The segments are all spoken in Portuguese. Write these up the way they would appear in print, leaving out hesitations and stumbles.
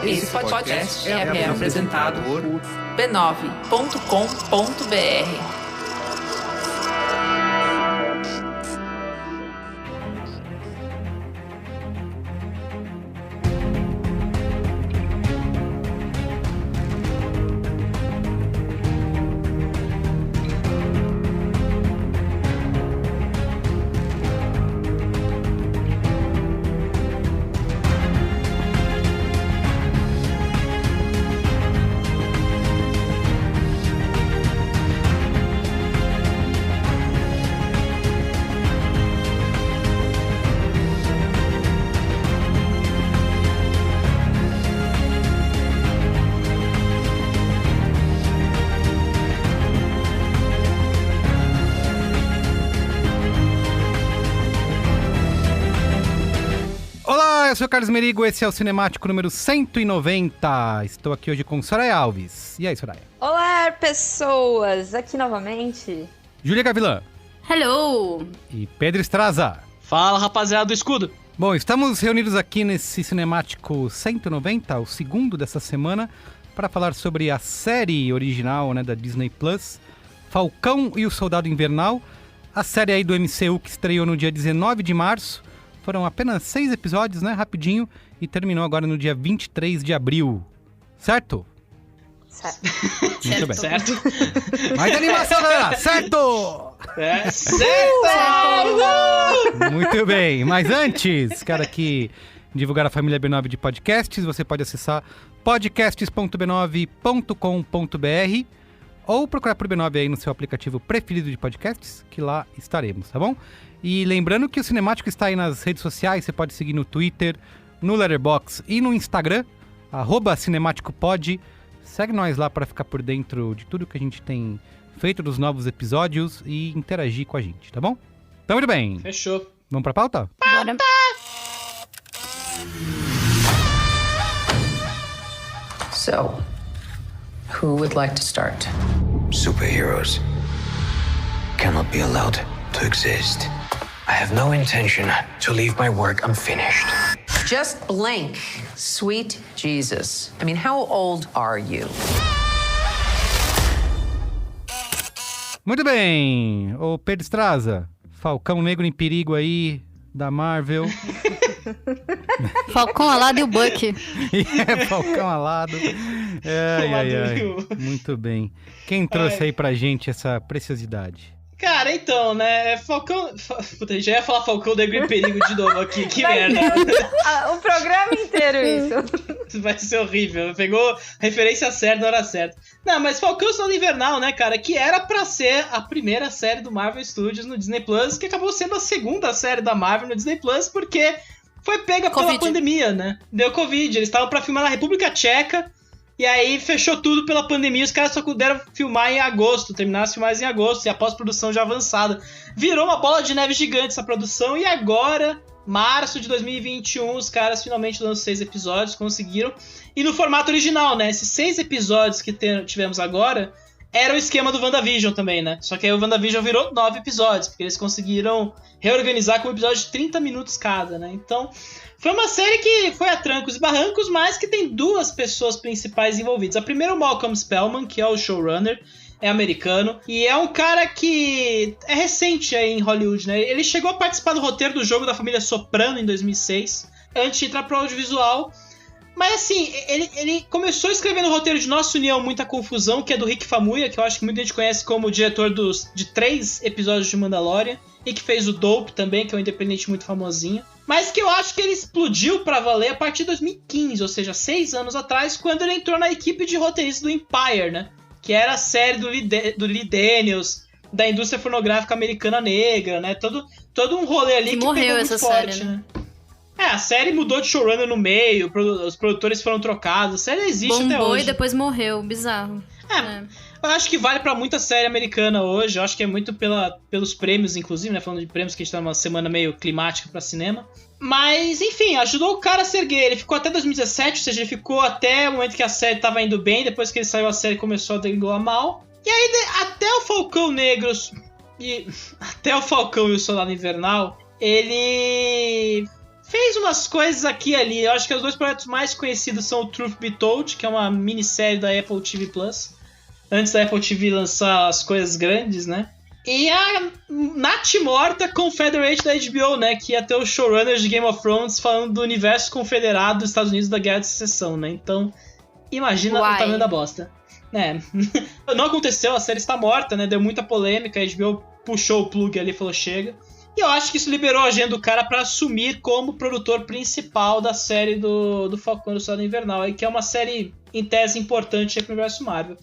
Esse podcast é apresentado por b9.com.br. Eu sou o Carlos Merigo, esse é o Cinemático número 190. Estou aqui hoje com Soraya Alves. E aí, Soraya? Olá, pessoas! Aqui novamente. Júlia Gavilã. Hello! E Pedro Estraza. Fala, rapaziada do Escudo. Bom, estamos reunidos aqui nesse Cinemático 190, o segundo dessa semana, para falar sobre a série original, da Disney Plus, Falcão e o Soldado Invernal, a série aí do MCU que estreou no dia 19 de março. Foram apenas 6 episódios, rapidinho, e terminou agora no dia 23 de abril. Certo? Certo. Muito bem. Certo. Mais animação, galera! Certo! Certo! Muito bem. Mas antes, quero aqui divulgar a família B9 de podcasts. Você pode acessar podcasts.b9.com.br ou procurar por B9 aí no seu aplicativo preferido de podcasts, que lá estaremos, tá bom? E lembrando que o Cinemático está aí nas redes sociais, você pode seguir no Twitter, no Letterboxd e no Instagram, @cinemáticopod. Segue nós lá para ficar por dentro de tudo que a gente tem feito dos novos episódios e interagir com a gente, tá bom? Então, muito bem. Fechou. Vamos pra pauta? Bora. So, who would like to start? Superheroes cannot be allowed to exist. I have no intention to leave my work unfinished. Just blink. Sweet Jesus. I mean, how old are you? Muito bem. Ô Pedro Estraza, Falcão Negro em Perigo aí, da Marvel. Falcão Alado e o Bucky. Falcão Alado. Ai. Muito bem. Quem trouxe aí pra gente essa preciosidade? Cara, então, Falcão... Puta, já ia falar Falcão Negro em Perigo de novo aqui, que merda. O programa inteiro isso. Vai ser horrível, pegou referência certa na hora certa. Não, mas Falcão Soldado Invernal, cara, que era pra ser a primeira série do Marvel Studios no Disney Plus, que acabou sendo a segunda série da Marvel no Disney Plus, porque foi pega pela pandemia, Deu Covid, eles estavam pra filmar na República Tcheca, e aí fechou tudo pela pandemia, os caras só puderam filmar em agosto, terminaram as filmagens em agosto, e a pós-produção já avançada. Virou uma bola de neve gigante essa produção, e agora, março de 2021, os caras finalmente lançam 6 episódios, conseguiram. E no formato original, esses 6 episódios que tivemos agora, era o esquema do WandaVision também, Só que aí o WandaVision virou 9 episódios, porque eles conseguiram reorganizar com um episódio de 30 minutos cada, Então... foi uma série que foi a trancos e barrancos, mas que tem 2 pessoas principais envolvidas. A primeira é o Malcolm Spellman, que é o showrunner, é americano, e é um cara que é recente aí em Hollywood, Ele chegou a participar do roteiro do Jogo da Família Soprano em 2006, antes de entrar pro audiovisual. Mas assim, ele começou escrevendo o roteiro de Nossa União, Muita Confusão, que é do Rick Famuyiwa, que eu acho que muita gente conhece como o diretor de 3 episódios de Mandalorian, e que fez o Dope também, que é um independente muito famosinho. Mas que eu acho que ele explodiu pra valer a partir de 2015, ou seja, 6 anos atrás, quando ele entrou na equipe de roteiristas do Empire, Que era a série do Lee Daniels, da indústria fonográfica americana negra, Todo um rolê ali que morreu pegou essa muito forte, série, a série mudou de showrunner no meio, os produtores foram trocados, a série existe até Bombou hoje. E depois morreu, bizarro. Eu acho que vale pra muita série americana hoje, eu acho que é muito pelos prêmios, inclusive, Falando de prêmios, que a gente tá numa semana meio climática pra cinema. Mas, enfim, ajudou o cara a ser gay. Ele ficou até 2017, ou seja, ele ficou até o momento que a série tava indo bem, depois que ele saiu a série começou a degringolar mal. E aí, até o Falcão Negro e o Soldado Invernal, ele fez umas coisas aqui e ali. Eu acho que os dois projetos mais conhecidos são o Truth Be Told, que é uma minissérie da Apple TV Plus. Antes da Apple TV lançar as coisas grandes, né? E a Nath Morta Confederate da HBO, né? Que ia ter os showrunners de Game of Thrones falando do universo confederado dos Estados Unidos da Guerra de Secessão, né? Então, imagina o tamanho da bosta. Não aconteceu, a série está morta, né? Deu muita polêmica, a HBO puxou o plug ali e falou chega. E eu acho que isso liberou a agenda do cara pra assumir como produtor principal da série do Falcão do Soldado Invernal, aí, que é uma série, em tese, importante pro universo Marvel.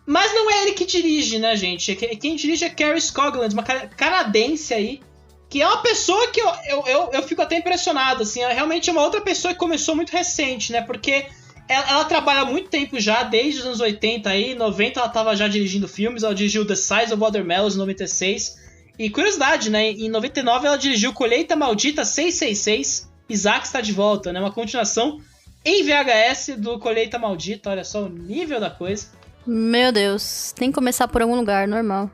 Mas não é ele que dirige, né, gente? Quem dirige é Kerry Scogland, uma canadense aí, que é uma pessoa que eu fico até impressionado, assim, ela realmente é uma outra pessoa que começou muito recente, né, porque ela trabalha há muito tempo já, desde os anos 80 aí, 90 ela tava já dirigindo filmes, ela dirigiu The Size of Watermelons em 96, e curiosidade, né, em 99 ela dirigiu Colheita Maldita 666, Isaac está de volta, né, uma continuação em VHS do Colheita Maldita, olha só o nível da coisa. Meu Deus, tem que começar por algum lugar, normal.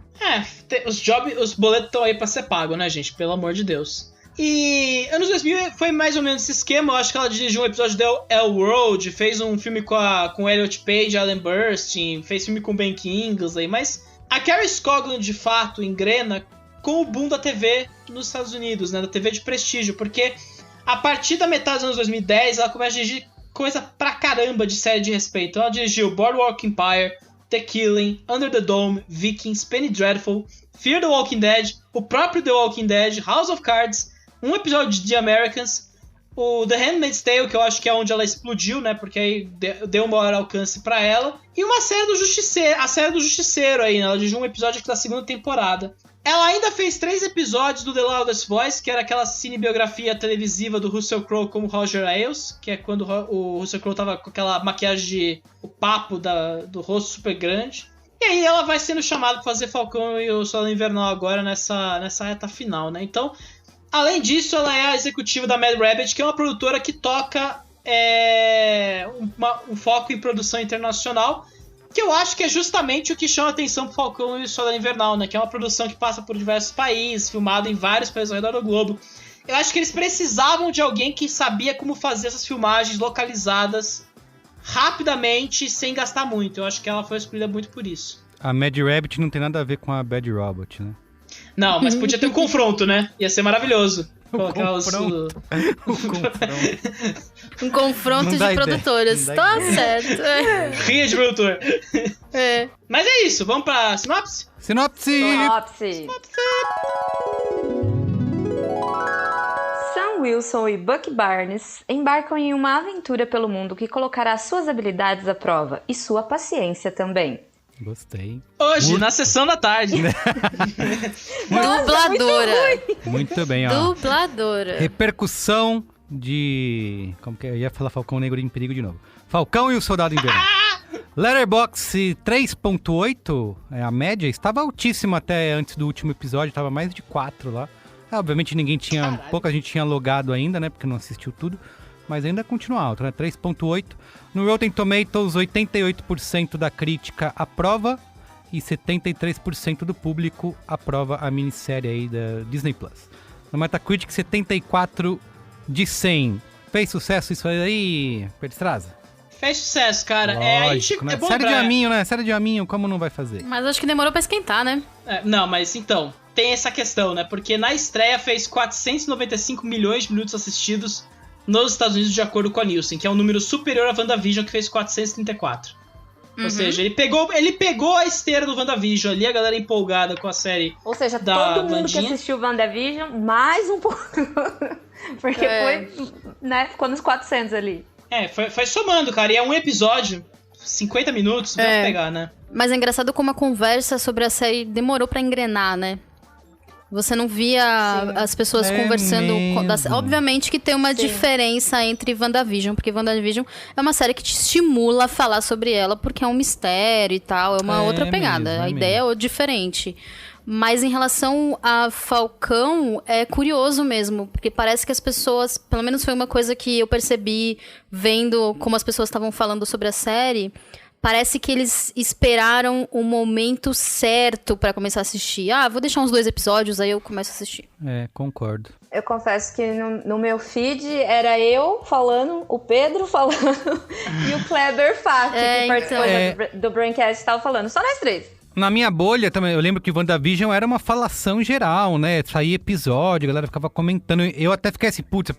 Os boletos estão aí pra ser pago, né, gente? Pelo amor de Deus. E anos 2000 foi mais ou menos esse esquema. Eu acho que ela dirigiu um episódio do El World, fez um filme com Elliot Page, Alan Burstyn, fez filme com Ben Kingsley, mas a Kerry Scogland, de fato, engrena com o boom da TV nos Estados Unidos, né, da TV de prestígio, porque a partir da metade dos anos 2010 ela começa a dirigir coisa pra caramba de série de respeito. Ela dirigiu Boardwalk Empire, The Killing, Under the Dome, Vikings, Penny Dreadful, Fear the Walking Dead, o próprio The Walking Dead, House of Cards, um episódio de The Americans, o The Handmaid's Tale, que eu acho que é onde ela explodiu, né, porque aí deu um maior alcance pra ela, e uma série do Justiceiro, a série do Justiceiro aí, né, ela dirigiu um episódio aqui da segunda temporada. Ela ainda fez 3 episódios do The Loudest Voice, que era aquela cinebiografia televisiva do Russell Crowe como Roger Ailes, que é quando o Russell Crowe tava com aquela maquiagem o papo do rosto super grande. E aí ela vai sendo chamada para fazer Falcão e o Soldado Invernal agora nessa reta final, né? Então, além disso, ela é a executiva da Mad Rabbit, que é uma produtora que toca um foco em produção internacional, que eu acho que é justamente o que chama a atenção pro Falcão e o Soldado Invernal, né? Que é uma produção que passa por diversos países, filmado em vários países ao redor do globo. Eu acho que eles precisavam de alguém que sabia como fazer essas filmagens localizadas rapidamente, sem gastar muito. Eu acho que ela foi escolhida muito por isso. A Mad Rabbit não tem nada a ver com a Bad Robot, né? Não, mas podia ter um confronto, né? Ia ser maravilhoso. Colocar Um confronto de produtoras. Tá certo. Ria de produtor. É. Mas é isso, vamos pra sinopse? Sinopse! Sam Wilson e Bucky Barnes embarcam em uma aventura pelo mundo que colocará suas habilidades à prova e sua paciência também. Gostei. Hoje, na sessão da tarde. Dubladora. Muito bem, ó. Dubladora. Repercussão de... Como que é? Eu ia falar Falcão Negro em Perigo de novo. Falcão e o Soldado Invernal. Letterboxd 3.8, a média, estava altíssima até antes do último episódio, estava mais de 4 lá. Obviamente pouca gente tinha logado ainda, né, porque não assistiu tudo. Mas ainda continua alto, né? 3.8. No Rotten Tomatoes, 88% da crítica aprova e 73% do público aprova a minissérie aí da Disney+. No Metacritic, 74 de 100. Fez sucesso isso aí, Perdistraza? Fez sucesso, cara. Lógico, né? Série de aminho, né? Série de aminho, como não vai fazer? Mas acho que demorou pra esquentar, né? Não, mas então, tem essa questão, né? Porque na estreia fez 495 milhões de minutos assistidos nos Estados Unidos, de acordo com a Nielsen, que é um número superior a WandaVision, que fez 434. Ou seja, ele pegou a esteira do WandaVision ali, a galera empolgada com a série. Ou seja, da todo mundo Wandinha. que assistiu WandaVision, mais um pouco. Porque foi, né, ficou nos 400 ali. Foi somando, cara. E é um episódio, 50 minutos, vai pegar, né? Mas é engraçado como a conversa sobre a série demorou pra engrenar, né? Você não via as pessoas conversando... Obviamente que tem uma diferença entre WandaVision, porque WandaVision é uma série que te estimula a falar sobre ela, porque é um mistério e tal, é uma outra pegada. A ideia é diferente. Mas em relação a Falcão, é curioso mesmo, porque parece que as pessoas... Pelo menos foi uma coisa que eu percebi vendo como as pessoas estavam falando sobre a série... Parece que eles esperaram o momento certo pra começar a assistir. Vou deixar uns 2 episódios, aí eu começo a assistir. Concordo. Eu confesso que no meu feed era eu falando, o Pedro falando e o Kleber Fati, que participou do Braincast, estava falando. Só nós três. Na minha bolha também, eu lembro que WandaVision era uma falação geral, né? Saía episódio, a galera ficava comentando. Eu até fiquei assim, putz, eu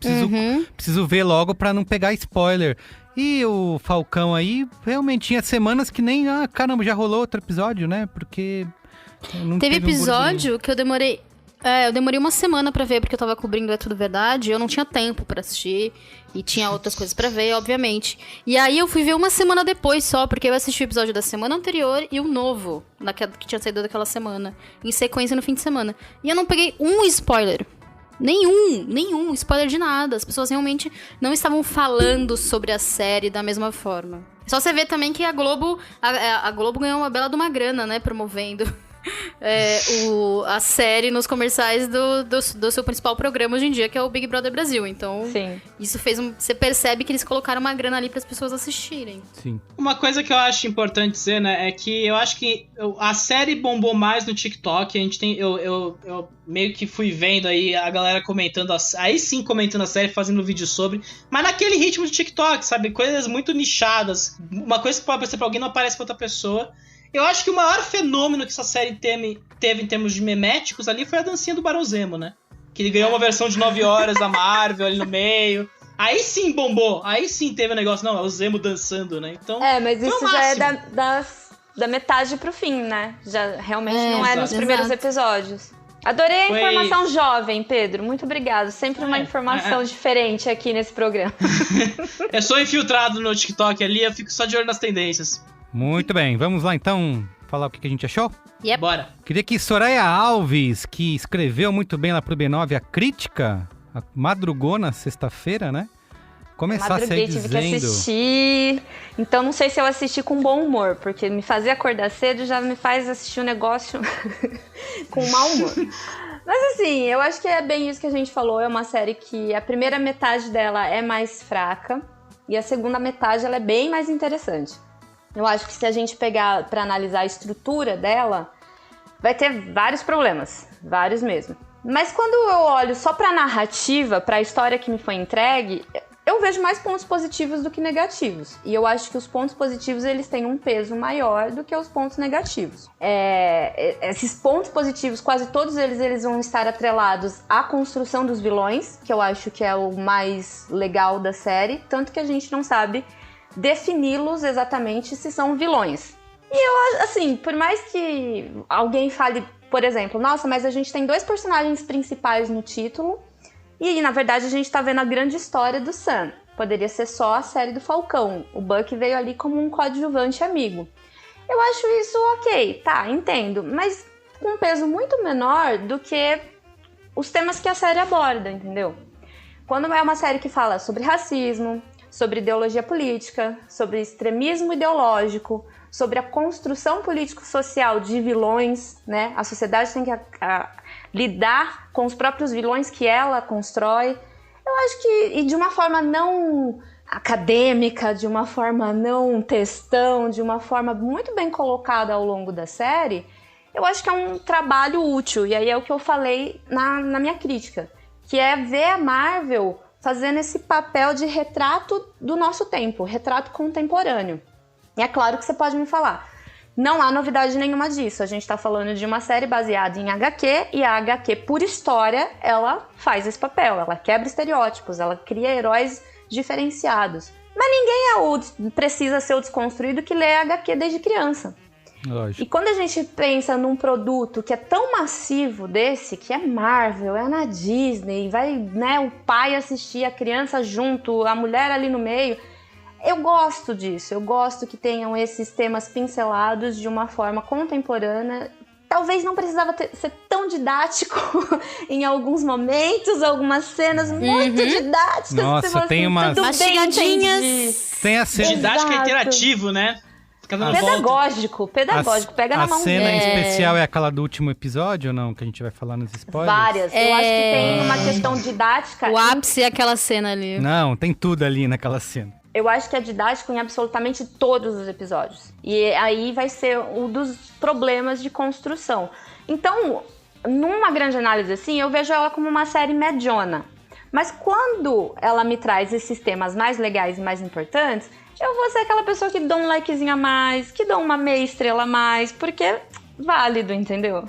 preciso ver logo pra não pegar spoiler. E o Falcão aí, realmente tinha semanas que nem, caramba, já rolou outro episódio, né? Porque não teve episódio um que eu demorei uma semana pra ver, porque eu tava cobrindo É Tudo Verdade, eu não tinha tempo pra assistir, e tinha outras coisas pra ver, obviamente. E aí eu fui ver uma semana depois só, porque eu assisti o episódio da semana anterior e o novo, que tinha saído daquela semana, em sequência no fim de semana. E eu não peguei um spoiler. Nenhum spoiler de nada. As pessoas realmente não estavam falando sobre a série da mesma forma. Só você ver também que a Globo ganhou uma bela de uma grana, né, promovendo a série nos comerciais do seu principal programa hoje em dia, que é o Big Brother Brasil. Então, sim, isso fez você percebe que eles colocaram uma grana ali para as pessoas assistirem. Sim. Uma coisa que eu acho importante dizer, né, é que eu acho que a série bombou mais no TikTok. A gente tem, eu meio que fui vendo aí a galera comentando, aí sim comentando a série, fazendo vídeo sobre, mas naquele ritmo de TikTok, sabe, coisas muito nichadas. Uma coisa que pode aparecer pra alguém não aparece pra outra pessoa. Eu acho que o maior fenômeno que essa série teve em termos de meméticos ali foi a dancinha do Barão Zemo, né? Que ele ganhou uma versão de 9 horas da Marvel ali no meio. Aí sim bombou. Aí sim teve o negócio. Não, é o Zemo dançando, né? Então, mas isso já é da metade pro fim, né? Já realmente não é nos primeiros episódios. Adorei a informação jovem, Pedro. Muito obrigado. Sempre uma informação diferente aqui nesse programa. Eu sou infiltrado no TikTok ali, eu fico só de olho nas tendências. Muito bem, vamos lá então falar o que a gente achou? Yep. Bora. Queria que Soraya Alves, que escreveu muito bem lá pro B9 a crítica, madrugou na sexta-feira, né? Começasse aí dizendo... Tive que assistir, então não sei se eu assisti com bom humor, porque me fazer acordar cedo já me faz assistir um negócio com mau humor. Mas assim, eu acho que é bem isso que a gente falou, é uma série que a primeira metade dela é mais fraca e a segunda metade ela é bem mais interessante. Eu acho que se a gente pegar para analisar a estrutura dela, vai ter vários problemas, vários mesmo. Mas quando eu olho só para a narrativa, para a história que me foi entregue, eu vejo mais pontos positivos do que negativos. E eu acho que os pontos positivos eles têm um peso maior do que os pontos negativos. Esses pontos positivos, quase todos eles vão estar atrelados à construção dos vilões, que eu acho que é o mais legal da série, tanto que a gente não sabe defini-los exatamente se são vilões. E eu, assim, por mais que alguém fale, por exemplo, nossa, mas a gente tem 2 personagens principais no título e, na verdade, a gente tá vendo a grande história do Sam. Poderia ser só a série do Falcão. O Bucky veio ali como um coadjuvante amigo. Eu acho isso ok, tá, entendo, mas com um peso muito menor do que os temas que a série aborda, entendeu? Quando é uma série que fala sobre racismo, sobre ideologia política, sobre extremismo ideológico, sobre a construção político-social de vilões, né? A sociedade tem que lidar com os próprios vilões que ela constrói. Eu acho que, e de uma forma não acadêmica, de uma forma não textão, de uma forma muito bem colocada ao longo da série, eu acho que é um trabalho útil. E aí é o que eu falei na minha crítica, que é ver a Marvel fazendo esse papel de retrato do nosso tempo, retrato contemporâneo. E é claro que você pode me falar, não há novidade nenhuma disso. A gente está falando de uma série baseada em HQ, e a HQ, por história, ela faz esse papel. Ela quebra estereótipos, ela cria heróis diferenciados. Mas ninguém precisa ser o desconstruído que lê HQ desde criança. Lógico. E quando a gente pensa num produto que é tão massivo desse, que é Marvel, é na Disney, vai, né, o pai assistir, a criança junto, a mulher ali no meio, eu gosto disso, eu gosto que tenham esses temas pincelados de uma forma contemporânea. Talvez não precisava ser tão didático em alguns momentos, algumas cenas muito didáticas. Nossa, tem umas mastigadinhas. Tem a cena... Didática interativo, né? Pedagógico, pega na mão. A cena especial é aquela do último episódio ou não? Que a gente vai falar nos spoilers? Várias. Eu acho que tem uma questão didática. O ápice é aquela cena ali. Não, tem tudo ali naquela cena. Eu acho que é didático em absolutamente todos os episódios. E aí vai ser um dos problemas de construção. Então, numa grande análise assim, eu vejo ela como uma série mediana. Mas quando ela me traz esses temas mais legais e mais importantes, eu vou ser aquela pessoa que dá um likezinho a mais, que dá uma meia estrela a mais, porque é válido, entendeu?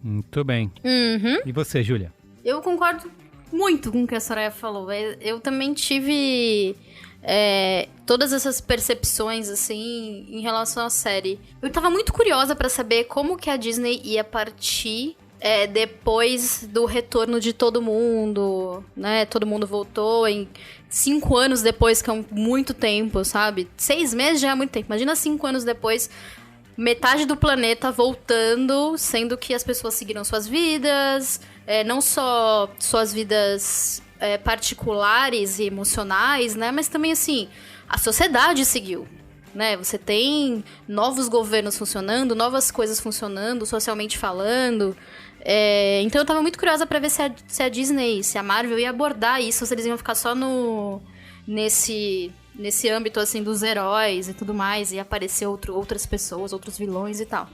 Muito bem. E você, Júlia? Eu concordo muito com o que a Soraya falou. Eu também tive todas essas percepções, assim, em relação à série. Eu tava muito curiosa pra saber como que a Disney ia partir depois do retorno de todo mundo, né? Todo mundo voltou em 5 anos depois, que é muito tempo, sabe? 6 meses já é muito tempo. Imagina 5 anos depois, metade do planeta voltando, sendo que as pessoas seguiram suas vidas, não só suas vidas particulares e emocionais, né? Mas também, assim, a sociedade seguiu. Né? Você tem novos governos funcionando, novas coisas funcionando, socialmente falando. Então eu tava muito curiosa pra ver se a Disney, se a Marvel ia abordar isso, ou se eles iam ficar só nesse âmbito, assim, dos heróis e tudo mais, e aparecer outras pessoas, outros vilões e tal.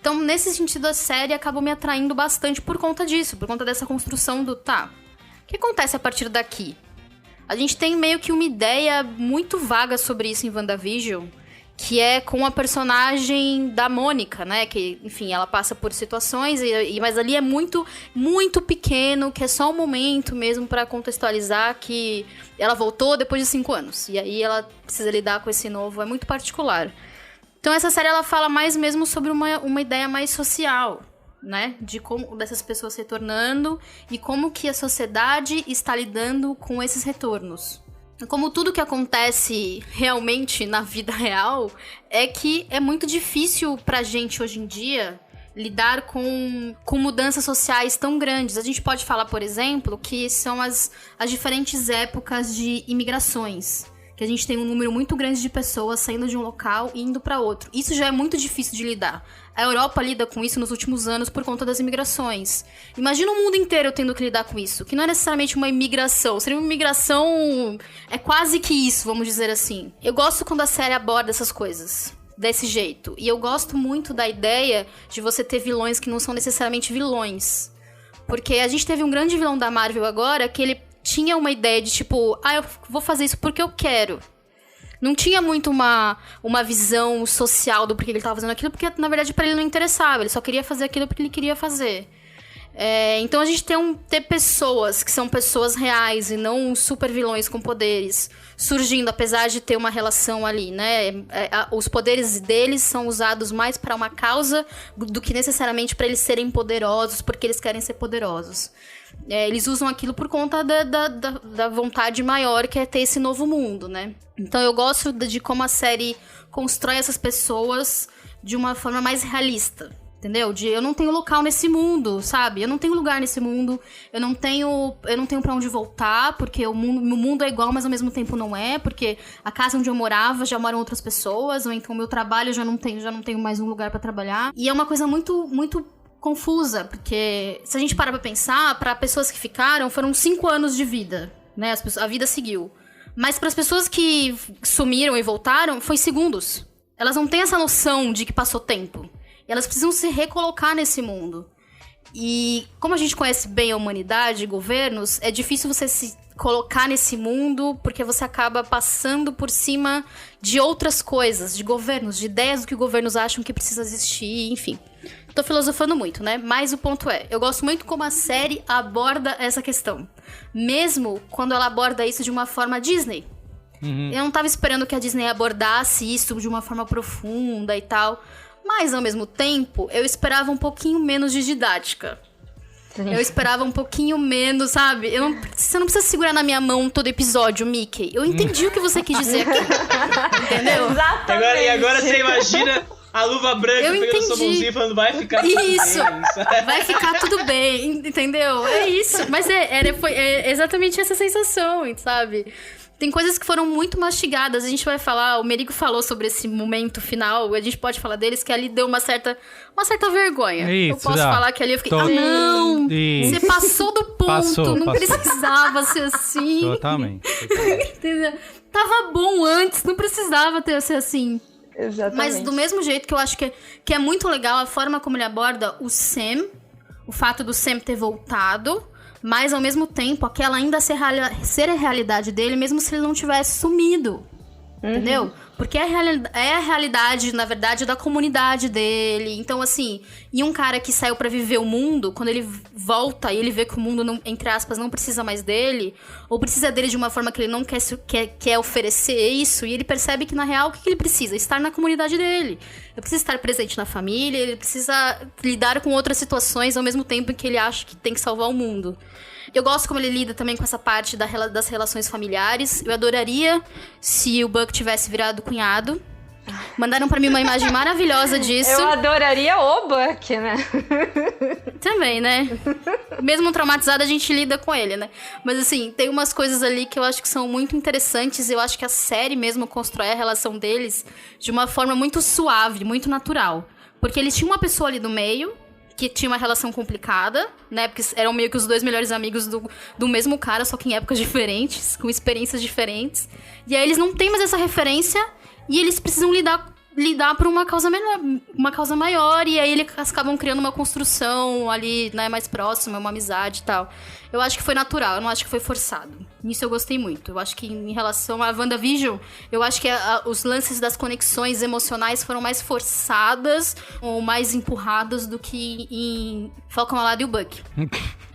Então, nesse sentido, a série acabou me atraindo bastante por conta disso, por conta dessa construção do, o que acontece a partir daqui? A gente tem meio que uma ideia muito vaga sobre isso em WandaVision, que é com a personagem da Mônica, né? Que, enfim, ela passa por situações, mas ali é muito, muito pequeno, que é só um momento mesmo pra contextualizar que ela voltou depois de 5 anos. E aí ela precisa lidar com esse novo, é muito particular. Então essa série, ela fala mais mesmo sobre uma ideia mais social, né? De como dessas pessoas retornando e como que a sociedade está lidando com esses retornos. Como tudo que acontece realmente na vida real, é que é muito difícil pra gente hoje em dia lidar com mudanças sociais tão grandes. A gente pode falar, por exemplo, que são as diferentes épocas de imigrações. Que a gente tem um número muito grande de pessoas saindo de um local e indo para outro. Isso já é muito difícil de lidar. A Europa lida com isso nos últimos anos por conta das imigrações. Imagina o mundo inteiro tendo que lidar com isso, que não é necessariamente uma imigração, seria uma imigração... É quase que isso, vamos dizer assim. Eu gosto quando a série aborda essas coisas desse jeito. E eu gosto muito da ideia de você ter vilões que não são necessariamente vilões. Porque a gente teve um grande vilão da Marvel agora, que ele tinha uma ideia de tipo, eu vou fazer isso porque eu quero. Não tinha muito uma visão social do porquê ele estava fazendo aquilo, porque na verdade para ele não interessava, ele só queria fazer aquilo porque ele queria fazer. Então a gente ter pessoas que são pessoas reais e não super vilões com poderes surgindo, apesar de ter uma relação ali, né? Os poderes deles são usados mais para uma causa do que necessariamente para eles serem poderosos, porque eles querem ser poderosos. Eles usam aquilo por conta da vontade maior, que é ter esse novo mundo, né? Então eu gosto de como a série constrói essas pessoas de uma forma mais realista, entendeu? Eu não tenho local nesse mundo, sabe? Eu não tenho lugar nesse mundo, eu não tenho pra onde voltar, porque o mundo é igual, mas ao mesmo tempo não é, porque a casa onde eu morava já moram outras pessoas, ou então o meu trabalho já não tenho mais um lugar pra trabalhar. E é uma coisa muito, muito confusa, porque se a gente parar pra pensar, para pessoas que ficaram, foram 5 anos de vida, né? A vida seguiu. Mas para as pessoas que sumiram e voltaram, foi segundos. Elas não têm essa noção de que passou tempo. E elas precisam se recolocar nesse mundo. E como a gente conhece bem a humanidade e governos, é difícil você se colocar nesse mundo, porque você acaba passando por cima de outras coisas, de governos, de ideias do que governos acham que precisa existir, enfim. Tô filosofando muito, né? Mas o ponto eu gosto muito como a série aborda essa questão. Mesmo quando ela aborda isso de uma forma Disney. Eu não tava esperando que a Disney abordasse isso de uma forma profunda e tal. Mas, ao mesmo tempo, eu esperava um pouquinho menos de didática. Sim. Eu esperava um pouquinho menos, sabe? Você não precisa segurar na minha mão todo episódio, Mickey. Eu entendi o que você quis dizer aqui. Entendeu? Exatamente. E agora você imagina a luva branca pegando sua mãozinha e falando, vai ficar tudo bem. Isso, vai ficar tudo bem, entendeu? É isso. Mas foi exatamente essa sensação, sabe? Tem coisas que foram muito mastigadas. A gente vai falar, o Merigo falou sobre esse momento final, a gente pode falar deles, que ali deu uma certa vergonha. Isso, eu posso falar que ali eu fiquei, não, você passou do ponto, não precisava ser assim. Totalmente. Entendeu? Tava bom antes, não precisava ser assim. Exatamente. Mas do mesmo jeito que eu acho que é muito legal a forma como ele aborda o Sam, o fato do Sam ter voltado, mas ao mesmo tempo aquela ainda ser a realidade dele, mesmo se ele não tivesse sumido. Entendeu? Porque é a realidade, na verdade, da comunidade dele. Então, assim, e um cara que saiu pra viver o mundo, quando ele volta e ele vê que o mundo, não, entre aspas, não precisa mais dele, ou precisa dele de uma forma que ele não quer oferecer isso, e ele percebe que, na real, o que ele precisa? Estar na comunidade dele. Ele precisa estar presente na família, ele precisa lidar com outras situações ao mesmo tempo que ele acha que tem que salvar o mundo. Eu gosto como ele lida também com essa parte das relações familiares. Eu adoraria se o Buck tivesse virado cunhado. Mandaram pra mim uma imagem maravilhosa disso. Eu adoraria o Buck, né? Também, né? Mesmo traumatizado, a gente lida com ele, né? Mas assim, tem umas coisas ali que eu acho que são muito interessantes. Eu acho que a série mesmo constrói a relação deles de uma forma muito suave, muito natural. Porque eles tinham uma pessoa ali do meio que tinha uma relação complicada, né? Porque eram meio que os dois melhores amigos do mesmo cara, só que em épocas diferentes, com experiências diferentes. E aí eles não têm mais essa referência e eles precisam lidar por uma causa maior, e aí eles acabam criando uma construção ali, né, mais próxima, uma amizade e tal. Eu acho que foi natural, eu não acho que foi forçado. Nisso eu gostei muito. Eu acho que em relação a WandaVision, eu acho que os lances das conexões emocionais foram mais forçadas ou mais empurradas do que em Falcão Alado e o Buck.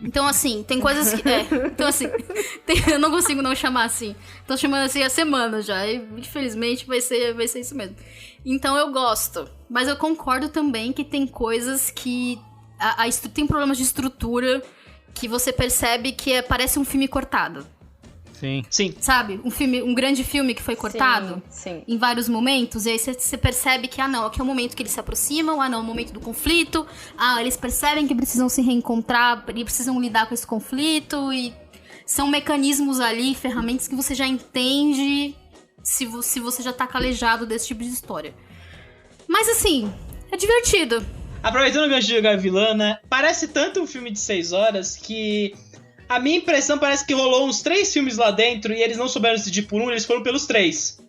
Então, assim, tem coisas que... então, assim, eu não consigo não chamar assim. Tô chamando assim há semana já. E, infelizmente, vai ser isso mesmo. Então, eu gosto. Mas eu concordo também que tem coisas que... tem problemas de estrutura que você percebe que parece um filme cortado. Sim. Sabe? Um grande filme que foi cortado sim. Em vários momentos. E aí você percebe que, aqui é o momento que eles se aproximam, é o momento do conflito. Eles percebem que precisam se reencontrar e precisam lidar com esse conflito. E são mecanismos ali, ferramentas que você já entende se você já tá calejado desse tipo de história. Mas assim, é divertido. Aproveitando o gancho de jogar vilã, né? Parece tanto um filme de 6 horas que... A minha impressão parece que rolou uns 3 filmes lá dentro e eles não souberam decidir por um, eles foram pelos 3.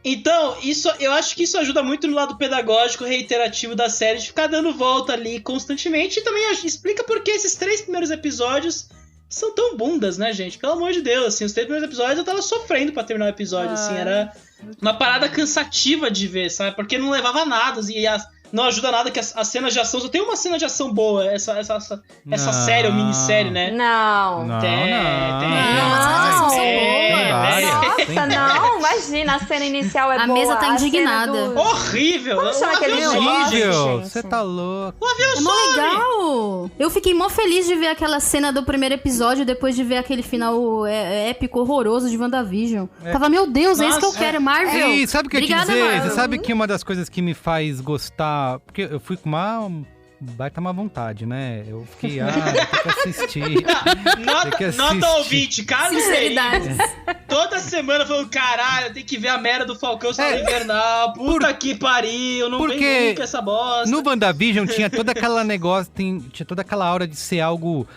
Então, eu acho que isso ajuda muito no lado pedagógico, reiterativo da série, de ficar dando volta ali constantemente. E também explica por que esses 3 primeiros episódios são tão bundas, né, gente? Pelo amor de Deus, assim, os 3 primeiros episódios eu tava sofrendo pra terminar o episódio, assim, era uma parada cansativa de ver, sabe? Porque não levava nada, e não ajuda nada que as cenas de ação... Só tem uma cena de ação boa, essa série ou minissérie, né? Não. Tem. As cenas de ação são boas. Nossa, não. Imagina, a cena inicial é boa. A mesa tá indignada. Horrível. Como chama aquele horrível. Você tá louco. O avião É mó legal. Eu fiquei mó feliz de ver aquela cena do primeiro episódio depois de ver aquele final épico, horroroso de WandaVision. Tava, meu Deus, é isso que eu quero, Marvel. E sabe o que eu ia te Obrigada, dizer? Marvel. Você sabe que uma das coisas que me faz gostar... Porque eu fui com uma baita má vontade, né? Eu fiquei, tem que assistir. Nota ouvinte, Carlos Sinceridade. toda semana falando, caralho, tem que ver a merda do Falcão Soldado Invernal, puta que pariu, não vem nunca essa bosta. No WandaVision tinha toda aquela negócio, tinha toda aquela aura de ser algo,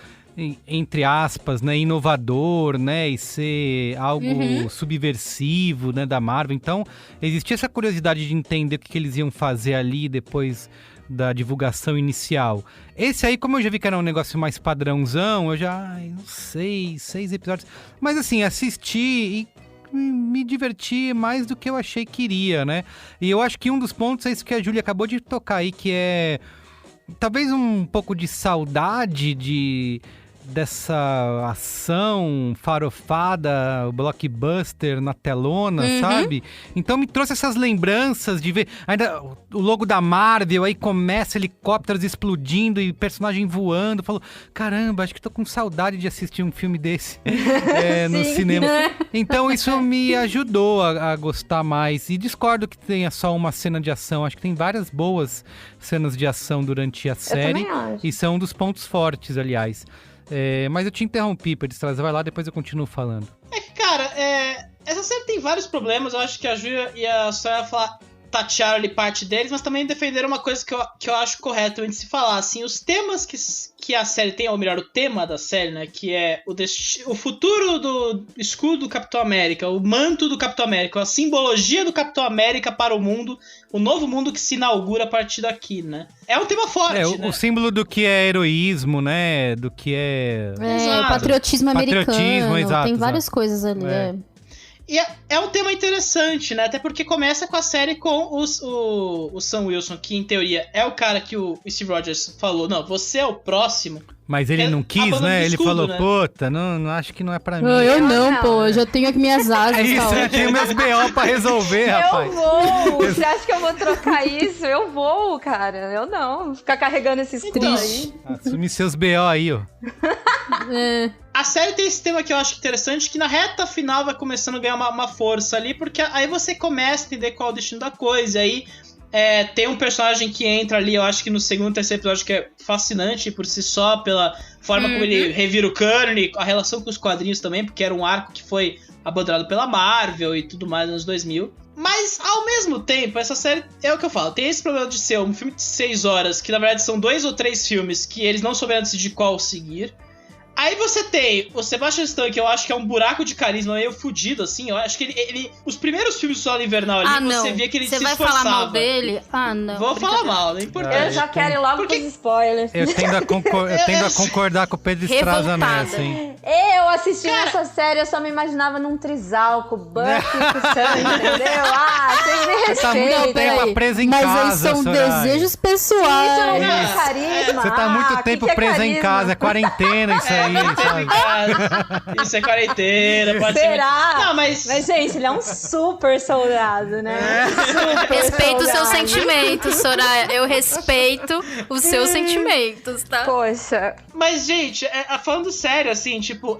entre aspas, né, inovador, né, e ser algo subversivo, né, da Marvel. Então, existia essa curiosidade de entender o que eles iam fazer ali depois da divulgação inicial. Esse aí, como eu já vi que era um negócio mais padrãozão, eu já, não sei, 6 episódios. Mas assim, assisti e me diverti mais do que eu achei que iria, né? E eu acho que um dos pontos é isso que a Júlia acabou de tocar aí, que é talvez um pouco de saudade dessa ação farofada, blockbuster na telona, sabe? Então me trouxe essas lembranças de ver ainda o logo da Marvel, aí começa helicópteros explodindo e personagem voando. Falou, caramba, acho que tô com saudade de assistir um filme desse no cinema. Então isso me ajudou a gostar mais. E discordo que tenha só uma cena de ação. Acho que tem várias boas cenas de ação durante a série. E são um dos pontos fortes, aliás. Mas eu te interrompi, Pedro, vai lá, depois eu continuo falando. Cara, essa série tem vários problemas, eu acho que a Júlia e a Sônia falar tatearam ali parte deles, mas também defenderam uma coisa que eu acho correto de se falar, assim, os temas que a série tem, ou melhor, o tema da série, né, que é o futuro do escudo do Capitão América, o manto do Capitão América, a simbologia do Capitão América para o mundo, o novo mundo que se inaugura a partir daqui, né? É um tema forte, né? O símbolo do que é heroísmo, né, do que é... o patriotismo americano, exato, tem várias coisas ali, E é um tema interessante, né? Até porque começa com a série com o Sam Wilson, que em teoria é o cara que o Steve Rogers falou, não, você é o próximo. Mas ele não quis, né? Ele falou, né? puta, não acho que não é pra mim. Eu não, pô, eu já tenho aqui minhas asas. É isso, eu tenho meus BO pra resolver, rapaz. Eu vou! Você acha que eu vou trocar isso? Eu vou, cara. Eu não. Ficar carregando esses trilhos aí. Assume seus BO aí, ó. A série tem esse tema que eu acho interessante, que na reta final vai começando a ganhar uma força ali, porque aí você começa a entender qual é o destino da coisa, e aí tem um personagem que entra ali, eu acho que no segundo, terceiro episódio, que é fascinante por si só, pela forma como ele revira o cânone, a relação com os quadrinhos também, porque era um arco que foi abandonado pela Marvel e tudo mais nos anos 2000. Mas, ao mesmo tempo, essa série, é o que eu falo, tem esse problema de ser um filme de 6 horas, que na verdade são 2 ou 3 filmes, que eles não souberam decidir qual seguir. Aí você tem o Sebastian Stan, que eu acho que é um buraco de carisma meio fudido, assim. Eu acho que ele os primeiros filmes do Soldado Invernal ali, você via que ele se esforçava. Você vai falar mal dele? Não. Vou falar mal, não é importante. Eu já quero ir logo com os spoilers. Eu tendo a concordar com o Pedro Estraza nessa, hein? Eu assistindo essa série, eu só me imaginava num trisal com o Bucky e com o Sam, entendeu? Vocês me respeitam. Você tá muito tempo presa em casa, Mas aí são desejos pessoais. Isso não é carisma. Você tá muito tempo presa em casa, é quarentena isso aí, sabe? Isso é quarentena, pode Será? ser. Não, mas, gente, ele é um super soldado, né? Respeito os seus sentimentos, Soraya. Eu respeito os seus sentimentos, tá? Poxa. Mas, gente, falando sério, assim, tipo,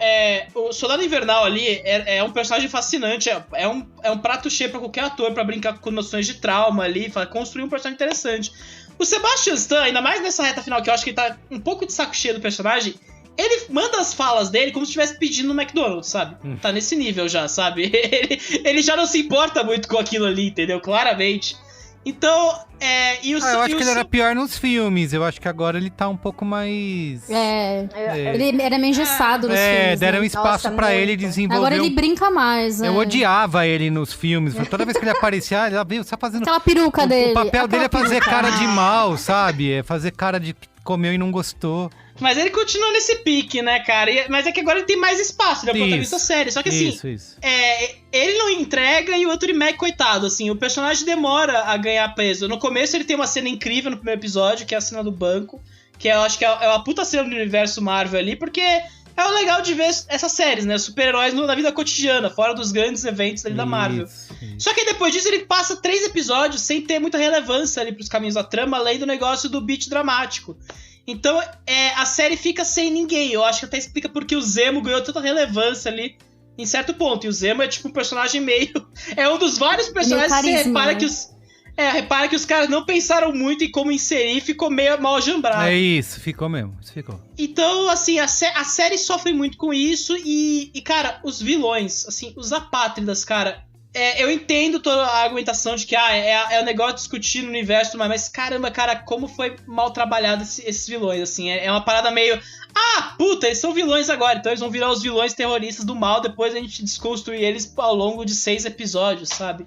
o Soldado Invernal ali é um personagem fascinante, é um prato cheio pra qualquer ator pra brincar com noções de trauma ali, construir um personagem interessante. O Sebastian Stan, ainda mais nessa reta final, que eu acho que ele tá um pouco de saco cheio do personagem, ele manda as falas dele como se estivesse pedindo no McDonald's, sabe? Tá nesse nível já, sabe? Ele já não se importa muito com aquilo ali, entendeu? Claramente. Então, eu acho que ele era pior nos filmes. Eu acho que agora ele tá um pouco mais... Ele era meio engessado nos filmes. Deram espaço pra ele desenvolver. Agora ele brinca mais, Eu odiava ele nos filmes. Toda vez que ele aparecia, ele veio só fazendo... Aquela peruca dele. O papel dele é fazer cara de mal, sabe? É fazer cara de que comeu e não gostou. Mas ele continua nesse pique, né, cara? Mas é que agora ele tem mais espaço, ele é o protagonista sério. Só que assim, ele não entrega e o Anthony Mack, coitado, assim, o personagem demora a ganhar peso. No começo ele tem uma cena incrível no primeiro episódio, que é a cena do banco, que eu acho que é uma puta cena do universo Marvel ali, porque é o legal de ver essas séries, né? Super-heróis na vida cotidiana, fora dos grandes eventos ali da Marvel. Só que depois disso ele passa 3 episódios sem ter muita relevância ali pros caminhos da trama, além do negócio do beat dramático. Então, a série fica sem ninguém. Eu acho que até explica porque o Zemo ganhou tanta relevância ali em certo ponto. E o Zemo é tipo um personagem meio... É um dos vários personagens que você repara, né? Repara que os caras não pensaram muito em como inserir, ficou meio mal ajambrado. É isso, ficou mesmo. Isso ficou. Então, assim, a série sofre muito com isso. E, cara, os vilões, assim, os apátridas, cara... eu entendo toda a argumentação de que é um negócio de discutir no universo, mas caramba, cara, como foi mal trabalhado esses vilões, assim, é uma parada meio, puta, eles são vilões agora, então eles vão virar os vilões terroristas do mal, depois a gente desconstruir eles ao longo de 6 episódios, sabe?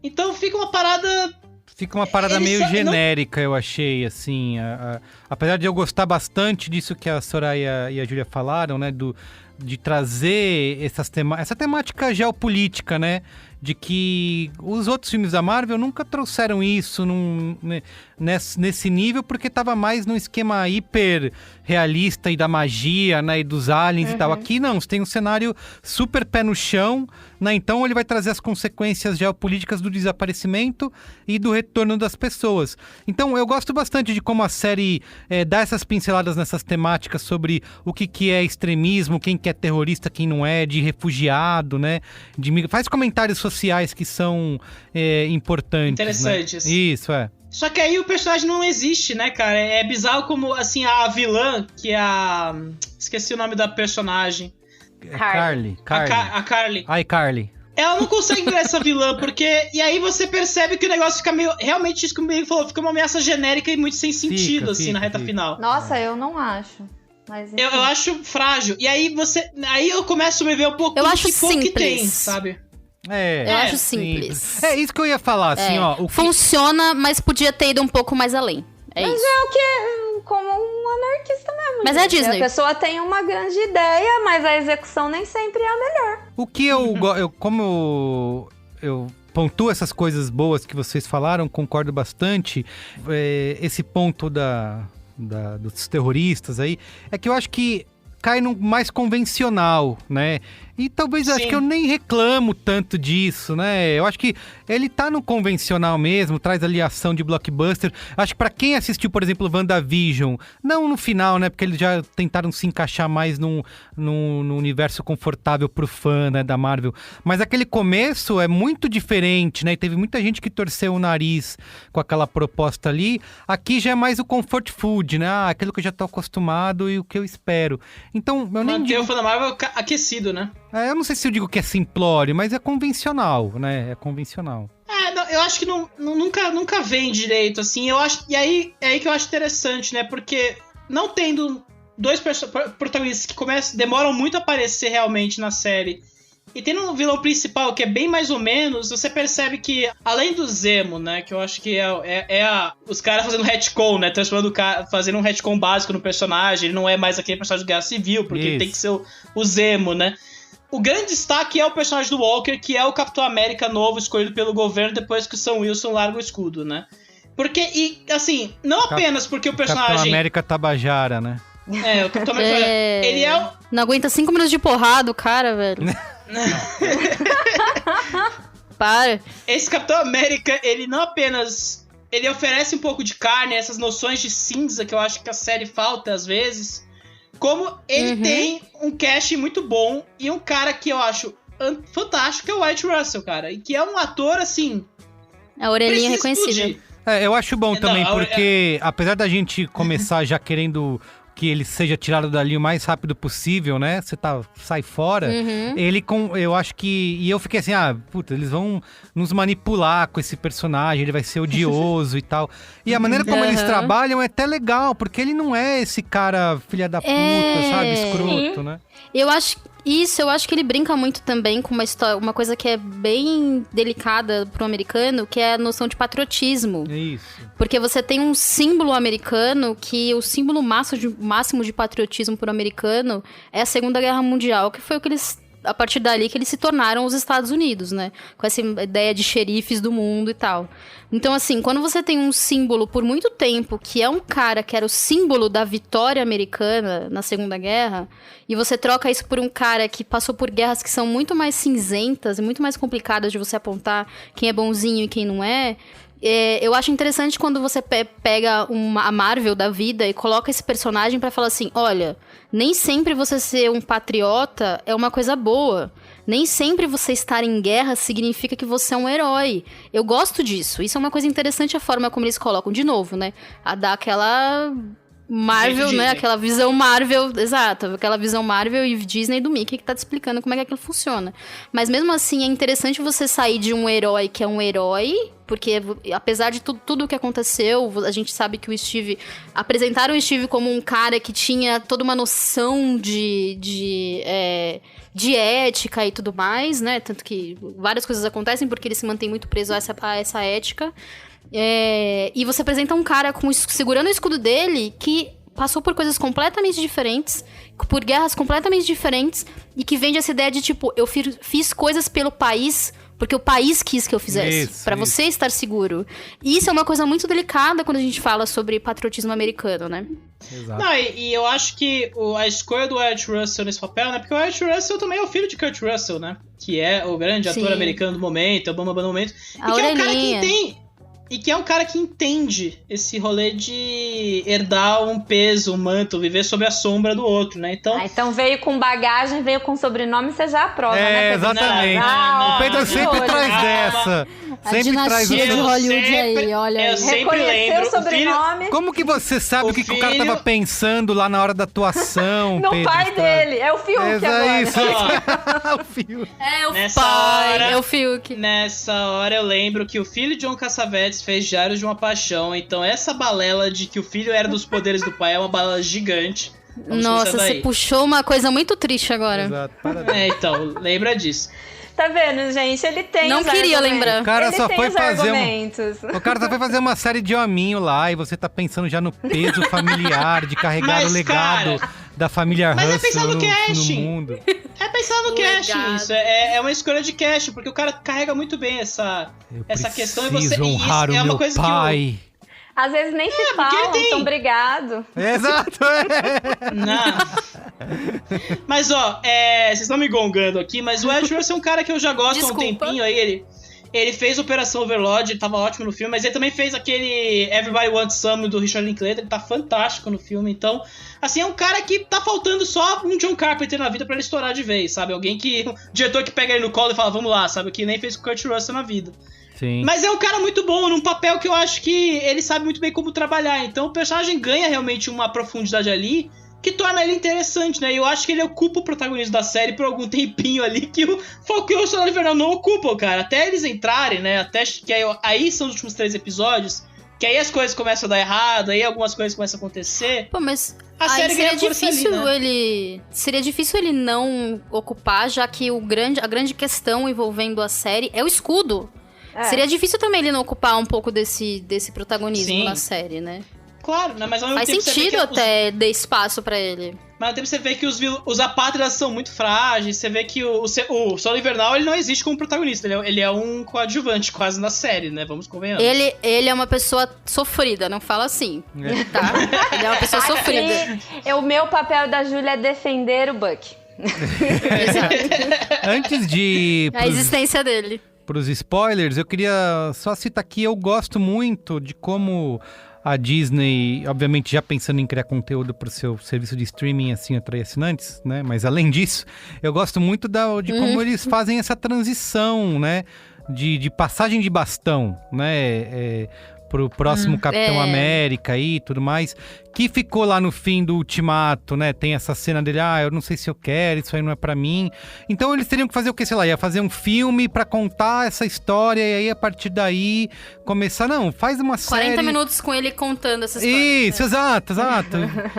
Então fica uma parada... meio genérica, eu achei, assim, apesar de eu gostar bastante disso que a Soraya e a Júlia falaram, né, de trazer essa temática geopolítica, né? De que os outros filmes da Marvel nunca trouxeram isso nesse nível, porque tava mais num esquema hiper realista e da magia, né, e dos aliens e tal. Aqui não, você tem um cenário super pé no chão, né, então ele vai trazer as consequências geopolíticas do desaparecimento e do retorno das pessoas. Então eu gosto bastante de como a série dá essas pinceladas nessas temáticas sobre o que é extremismo, quem que é terrorista, quem não é, de refugiado, né, faz comentários sociais que são importantes. Interessantes. Né? Isso, Só que aí o personagem não existe, né, cara? É bizarro como, assim, a vilã, que é a... Esqueci o nome da personagem. Carly. A Carly. Ai, Carly. ela não consegue virar essa vilã, porque... E aí você percebe que o negócio fica meio... Realmente, isso que o Miguel falou, fica uma ameaça genérica e muito sem sentido, assim, na reta final. Nossa, eu não acho. Mas, eu acho frágil. E aí Aí eu começo a me ver um pouco do que pouco que tem, sabe? Eu acho simples. É isso que eu ia falar, assim, ó. Funciona, mas podia ter ido um pouco mais além. Mas é o que... Como um anarquista mesmo. Mas é a Disney. A pessoa tem uma grande ideia, mas a execução nem sempre é a melhor. O que como eu pontuo essas coisas boas que vocês falaram, concordo bastante. Esse ponto dos terroristas aí, é que eu acho que cai no mais convencional, né? E talvez acho que eu nem reclamo tanto disso, né? Eu acho que ele tá no convencional mesmo, traz ali a ação de blockbuster. Acho que pra quem assistiu, por exemplo, WandaVision, não no final, né? Porque eles já tentaram se encaixar mais num universo confortável pro fã, né, da Marvel. Mas aquele começo é muito diferente, né? E teve muita gente que torceu o nariz com aquela proposta ali. Aqui já é mais o comfort food, né? Aquilo que eu já tô acostumado e o que eu espero. Então, eu nem Manter o fã da Marvel aquecido, né? Eu não sei se eu digo que é simplório, mas é convencional, né? É convencional. Não, eu acho que nunca vem direito, assim. Eu acho, e aí é aí que eu acho interessante, né? Porque não tendo dois protagonistas que demoram muito a aparecer realmente na série, e tendo um vilão principal que é bem mais ou menos, você percebe que, além do Zemo, né? Que eu acho que os caras fazendo retcon, né? Fazendo um retcon básico no personagem. Ele não é mais aquele personagem de Guerra Civil, porque ele tem que ser o Zemo, né? O grande destaque é o personagem do Walker, que é o Capitão América novo, escolhido pelo governo depois que o Sam Wilson larga o escudo, né? Porque, e assim, não apenas porque o personagem... Capitão América Tabajara, né? O Capitão América... Ele é... Não aguenta 5 minutos de porrada, o cara, velho. Para. Esse Capitão América, ele não apenas... Ele oferece um pouco de carne, essas noções de cinza que eu acho que a série falta às vezes... Como ele tem um casting muito bom e um cara que eu acho fantástico, que é o Wyatt Russell, cara. E que é um ator, assim... A orelhinha reconhecível. Eu acho bom também, porque apesar da gente começar já querendo que ele seja tirado dali o mais rápido possível, né? Você sai fora. Eu acho que... E eu fiquei assim, eles vão nos manipular com esse personagem, ele vai ser odioso e tal. E a maneira como eles trabalham é até legal, porque ele não é esse cara filha da puta, sabe? Escroto, né? Eu acho que ele brinca muito também com uma história, uma coisa que é bem delicada pro americano, que é a noção de patriotismo. Isso. Porque você tem um símbolo americano que o símbolo máximo de patriotismo pro americano é a Segunda Guerra Mundial, que foi o que eles... A partir dali que eles se tornaram os Estados Unidos, né? Com essa ideia de xerifes do mundo e tal. Então, assim, quando você tem um símbolo por muito tempo, que é um cara que era o símbolo da vitória americana na Segunda Guerra, e você troca isso por um cara que passou por guerras que são muito mais cinzentas e muito mais complicadas de você apontar quem é bonzinho e quem não é... eu acho interessante quando você pega a Marvel da vida e coloca esse personagem pra falar assim, olha, nem sempre você ser um patriota é uma coisa boa. Nem sempre você estar em guerra significa que você é um herói. Eu gosto disso. Isso é uma coisa interessante, a forma como eles colocam. De novo, né? A dar aquela... Marvel, né? Aquela visão Marvel, exato, aquela visão Marvel e Disney do Mickey que tá te explicando como é que aquilo funciona. Mas mesmo assim, é interessante você sair de um herói que é um herói, porque apesar de tudo o que aconteceu, a gente sabe que o Steve... Apresentaram o Steve como um cara que tinha toda uma noção de ética e tudo mais, né? Tanto que várias coisas acontecem porque ele se mantém muito preso a essa ética. E você apresenta um cara segurando o escudo dele que passou por coisas completamente diferentes, por guerras completamente diferentes, e que vende essa ideia de tipo, eu fiz coisas pelo país porque o país quis que eu fizesse, pra você estar seguro. E isso é uma coisa muito delicada quando a gente fala sobre patriotismo americano, né? Exato. Não, e eu acho que a escolha do Wyatt Russell nesse papel, né? Porque o Wyatt Russell também é o filho de Kurt Russell, né? Que é o grande ator americano do momento, é o bambambam do momento. E que é um cara que tem... E que é um cara que entende esse rolê de herdar um peso, um manto, viver sob a sombra do outro, né? Então veio com bagagem, veio com sobrenome, você já aprova, né? Exatamente. O Pedro sempre traz dessa. A Sempre traz dinastia de o... Hollywood aí, olha eu aí. sempre Reconheceu lembro. o sobrenome Como que você sabe o que o cara filho- tava pensando lá na hora da atuação, no Pedro pai Estrada? dele. É o Fiuk agora. Isso. Ó, O fio. É o Nessa pai, hora- é o Fiuk. Nessa hora eu lembro que o filho de John Cassavetes fez Diários de uma Paixão, então essa balela de que o filho era dos poderes do pai é uma balela gigante. Vamos com Nossa, essa você daí. puxou uma coisa muito triste agora. Exato, parabéns. É, então, lembra disso. Tá vendo, gente? Ele tem Não os queria argumentos. lembrar. O cara Ele só tem foi os fazer argumentos. O cara só foi fazer uma série de hominho lá e você tá pensando já no peso familiar, de carregar Mas, o legado cara, da família mas é Russell pensar no no casting. mundo. É pensar no O casting legado. isso. É uma escolha de casting, porque o cara carrega muito bem essa questão e você. Preciso E honrar isso é o uma meu coisa pai. Às vezes nem se porque ele falam, tem. então obrigado. Exato, é. Não. Mas ó, vocês estão me gongando aqui, mas o Ed Russell é um cara que eu já gosto há um Desculpa. tempinho aí. Ele fez Operação Overlord, ele tava ótimo no filme, mas ele também fez aquele Everybody Wants Some do Richard Linklater, ele tá fantástico no filme, então, assim, é um cara que tá faltando só um John Carpenter na vida pra ele estourar de vez, sabe? Alguém que, um diretor que pega ele no colo e fala, vamos lá, sabe? Que nem fez com o Kurt Russell na vida. Sim. Mas é um cara muito bom, num papel que eu acho que ele sabe muito bem como trabalhar, então o personagem ganha realmente uma profundidade ali, que torna ele interessante, né? E eu acho que ele ocupa o protagonismo da série por algum tempinho ali que o Falcão e o Soldado Invernal não ocupam, cara. Até eles entrarem, né? Até que aí são os últimos 3 episódios, que aí as coisas começam a dar errado, aí algumas coisas começam a acontecer. Pô, mas A aí série seria ganha força difícil ali, né? seria difícil ele não ocupar, já que a grande questão envolvendo a série é o escudo. É. Seria difícil também ele não ocupar um pouco desse protagonismo Sim. na série, né? Claro, né? Mas ao mesmo Faz tempo você vê sentido que até dar espaço pra ele. Mas ao tempo você vê que os apátridas são muito frágeis, você vê que o Soldado Invernal ele não existe como protagonista, ele é um coadjuvante quase na série, né? Vamos convenhamos. Ele é uma pessoa sofrida, não fala assim, tá? Ele é uma pessoa sofrida. E o meu papel da Júlia é defender o Buck. Exato. Antes de ir A existência dele. pros spoilers, eu queria só citar aqui, eu gosto muito de como a Disney, obviamente já pensando em criar conteúdo para o seu serviço de streaming, assim, atrair assinantes, né? Mas além disso, eu gosto muito de como eles fazem essa transição, né? De passagem de bastão, né? Pro próximo Capitão América e tudo mais, que ficou lá no fim do Ultimato, né? Tem essa cena dele, eu não sei se eu quero, isso aí não é pra mim. Então eles teriam que fazer o quê? Sei lá, ia fazer um filme pra contar essa história e aí a partir daí começar, não, faz uma 40 série... minutos com ele contando essa história. Isso, exato.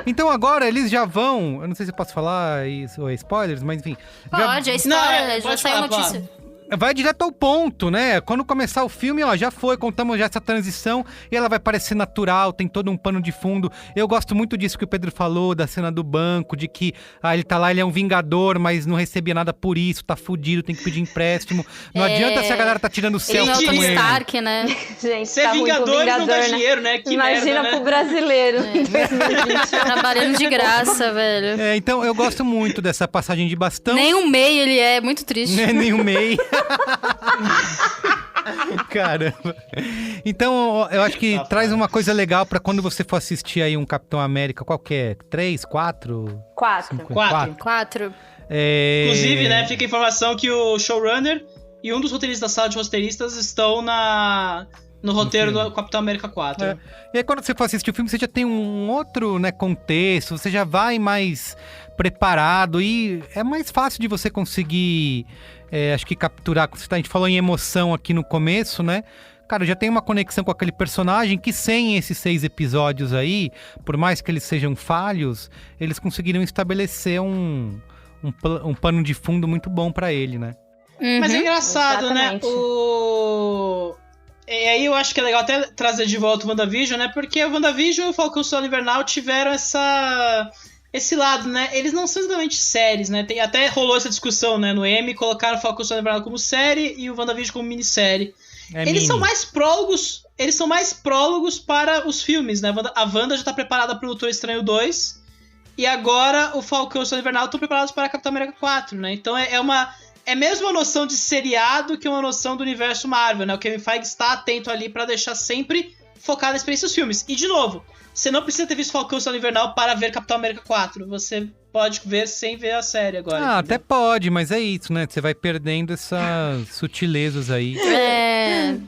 Então agora eles já vão, eu não sei se eu posso falar isso, ou é spoilers, mas enfim. Pode, a história, já pode saiu falar, notícia. Vai direto ao ponto, né? Quando começar o filme, já foi, contamos já essa transição e ela vai parecer natural, tem todo um pano de fundo. Eu gosto muito disso que o Pedro falou, da cena do banco, de que ele tá lá, ele é um vingador, mas não recebia nada por isso, tá fudido, tem que pedir empréstimo. Não adianta se a galera tá tirando Ele selfie não é o com Tony ele. Stark, né? Gente, Ser tá ruim pro Vingadores não dá Vingador, né? dinheiro, né? Que Imagina merda, né? pro brasileiro. Trabalhando de graça, velho. Então eu gosto muito dessa passagem de bastão. Nem um MEI ele é, muito triste. Nem o MEI. Caramba. Então, eu acho que traz uma coisa legal pra quando você for assistir aí um Capitão América, qual que é? 3, 4? 4. 4. Inclusive, né, fica a informação que o showrunner e um dos roteiristas da sala de roteiristas estão no roteiro do Capitão América 4. E aí, quando você for assistir o filme, você já tem um outro, né, contexto, você já vai mais preparado e é mais fácil de você conseguir, acho que capturar. A gente falou em emoção aqui no começo, né? Cara, já tem uma conexão com aquele personagem que sem esses 6 episódios aí, por mais que eles sejam falhos, eles conseguiram estabelecer um pano de fundo muito bom pra ele, né? Mas é engraçado, Exatamente. né? E aí eu acho que é legal até trazer de volta o WandaVision, né? Porque o WandaVision e o Falcão Soldado Invernal tiveram esse lado, né? Eles não são exatamente séries, né? Até rolou essa discussão, né? No Emmy, colocaram o Falcão Soldado Invernal como série e o WandaVision como minissérie. Eles são mais prólogos para os filmes, né? A Wanda já tá preparada para o Doutor Estranho 2 e agora o Falcão e o Soldado Invernal estão preparados para a Capitão América 4, né? Então é mesmo uma noção de seriado que uma noção do universo Marvel, né? O Kevin Feige está atento ali para deixar sempre focado na experiência dos filmes. E de novo, você não precisa ter visto Falcão e Soldado Invernal para ver Capitão América 4. Você pode ver sem ver a série agora. Até pode, mas é isso, né? Você vai perdendo essas sutilezas aí.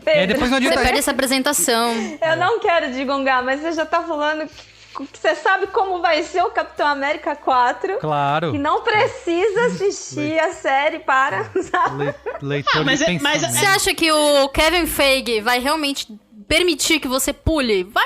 E aí depois não Você adianta... perde essa apresentação. Eu não quero degongar, mas você já tá falando que você sabe como vai ser o Capitão América 4. Claro. Que não precisa assistir a série para, sabe? Leitor mas de é- mas pensamento. Você acha que o Kevin Feige vai realmente permitir que você pule? Vai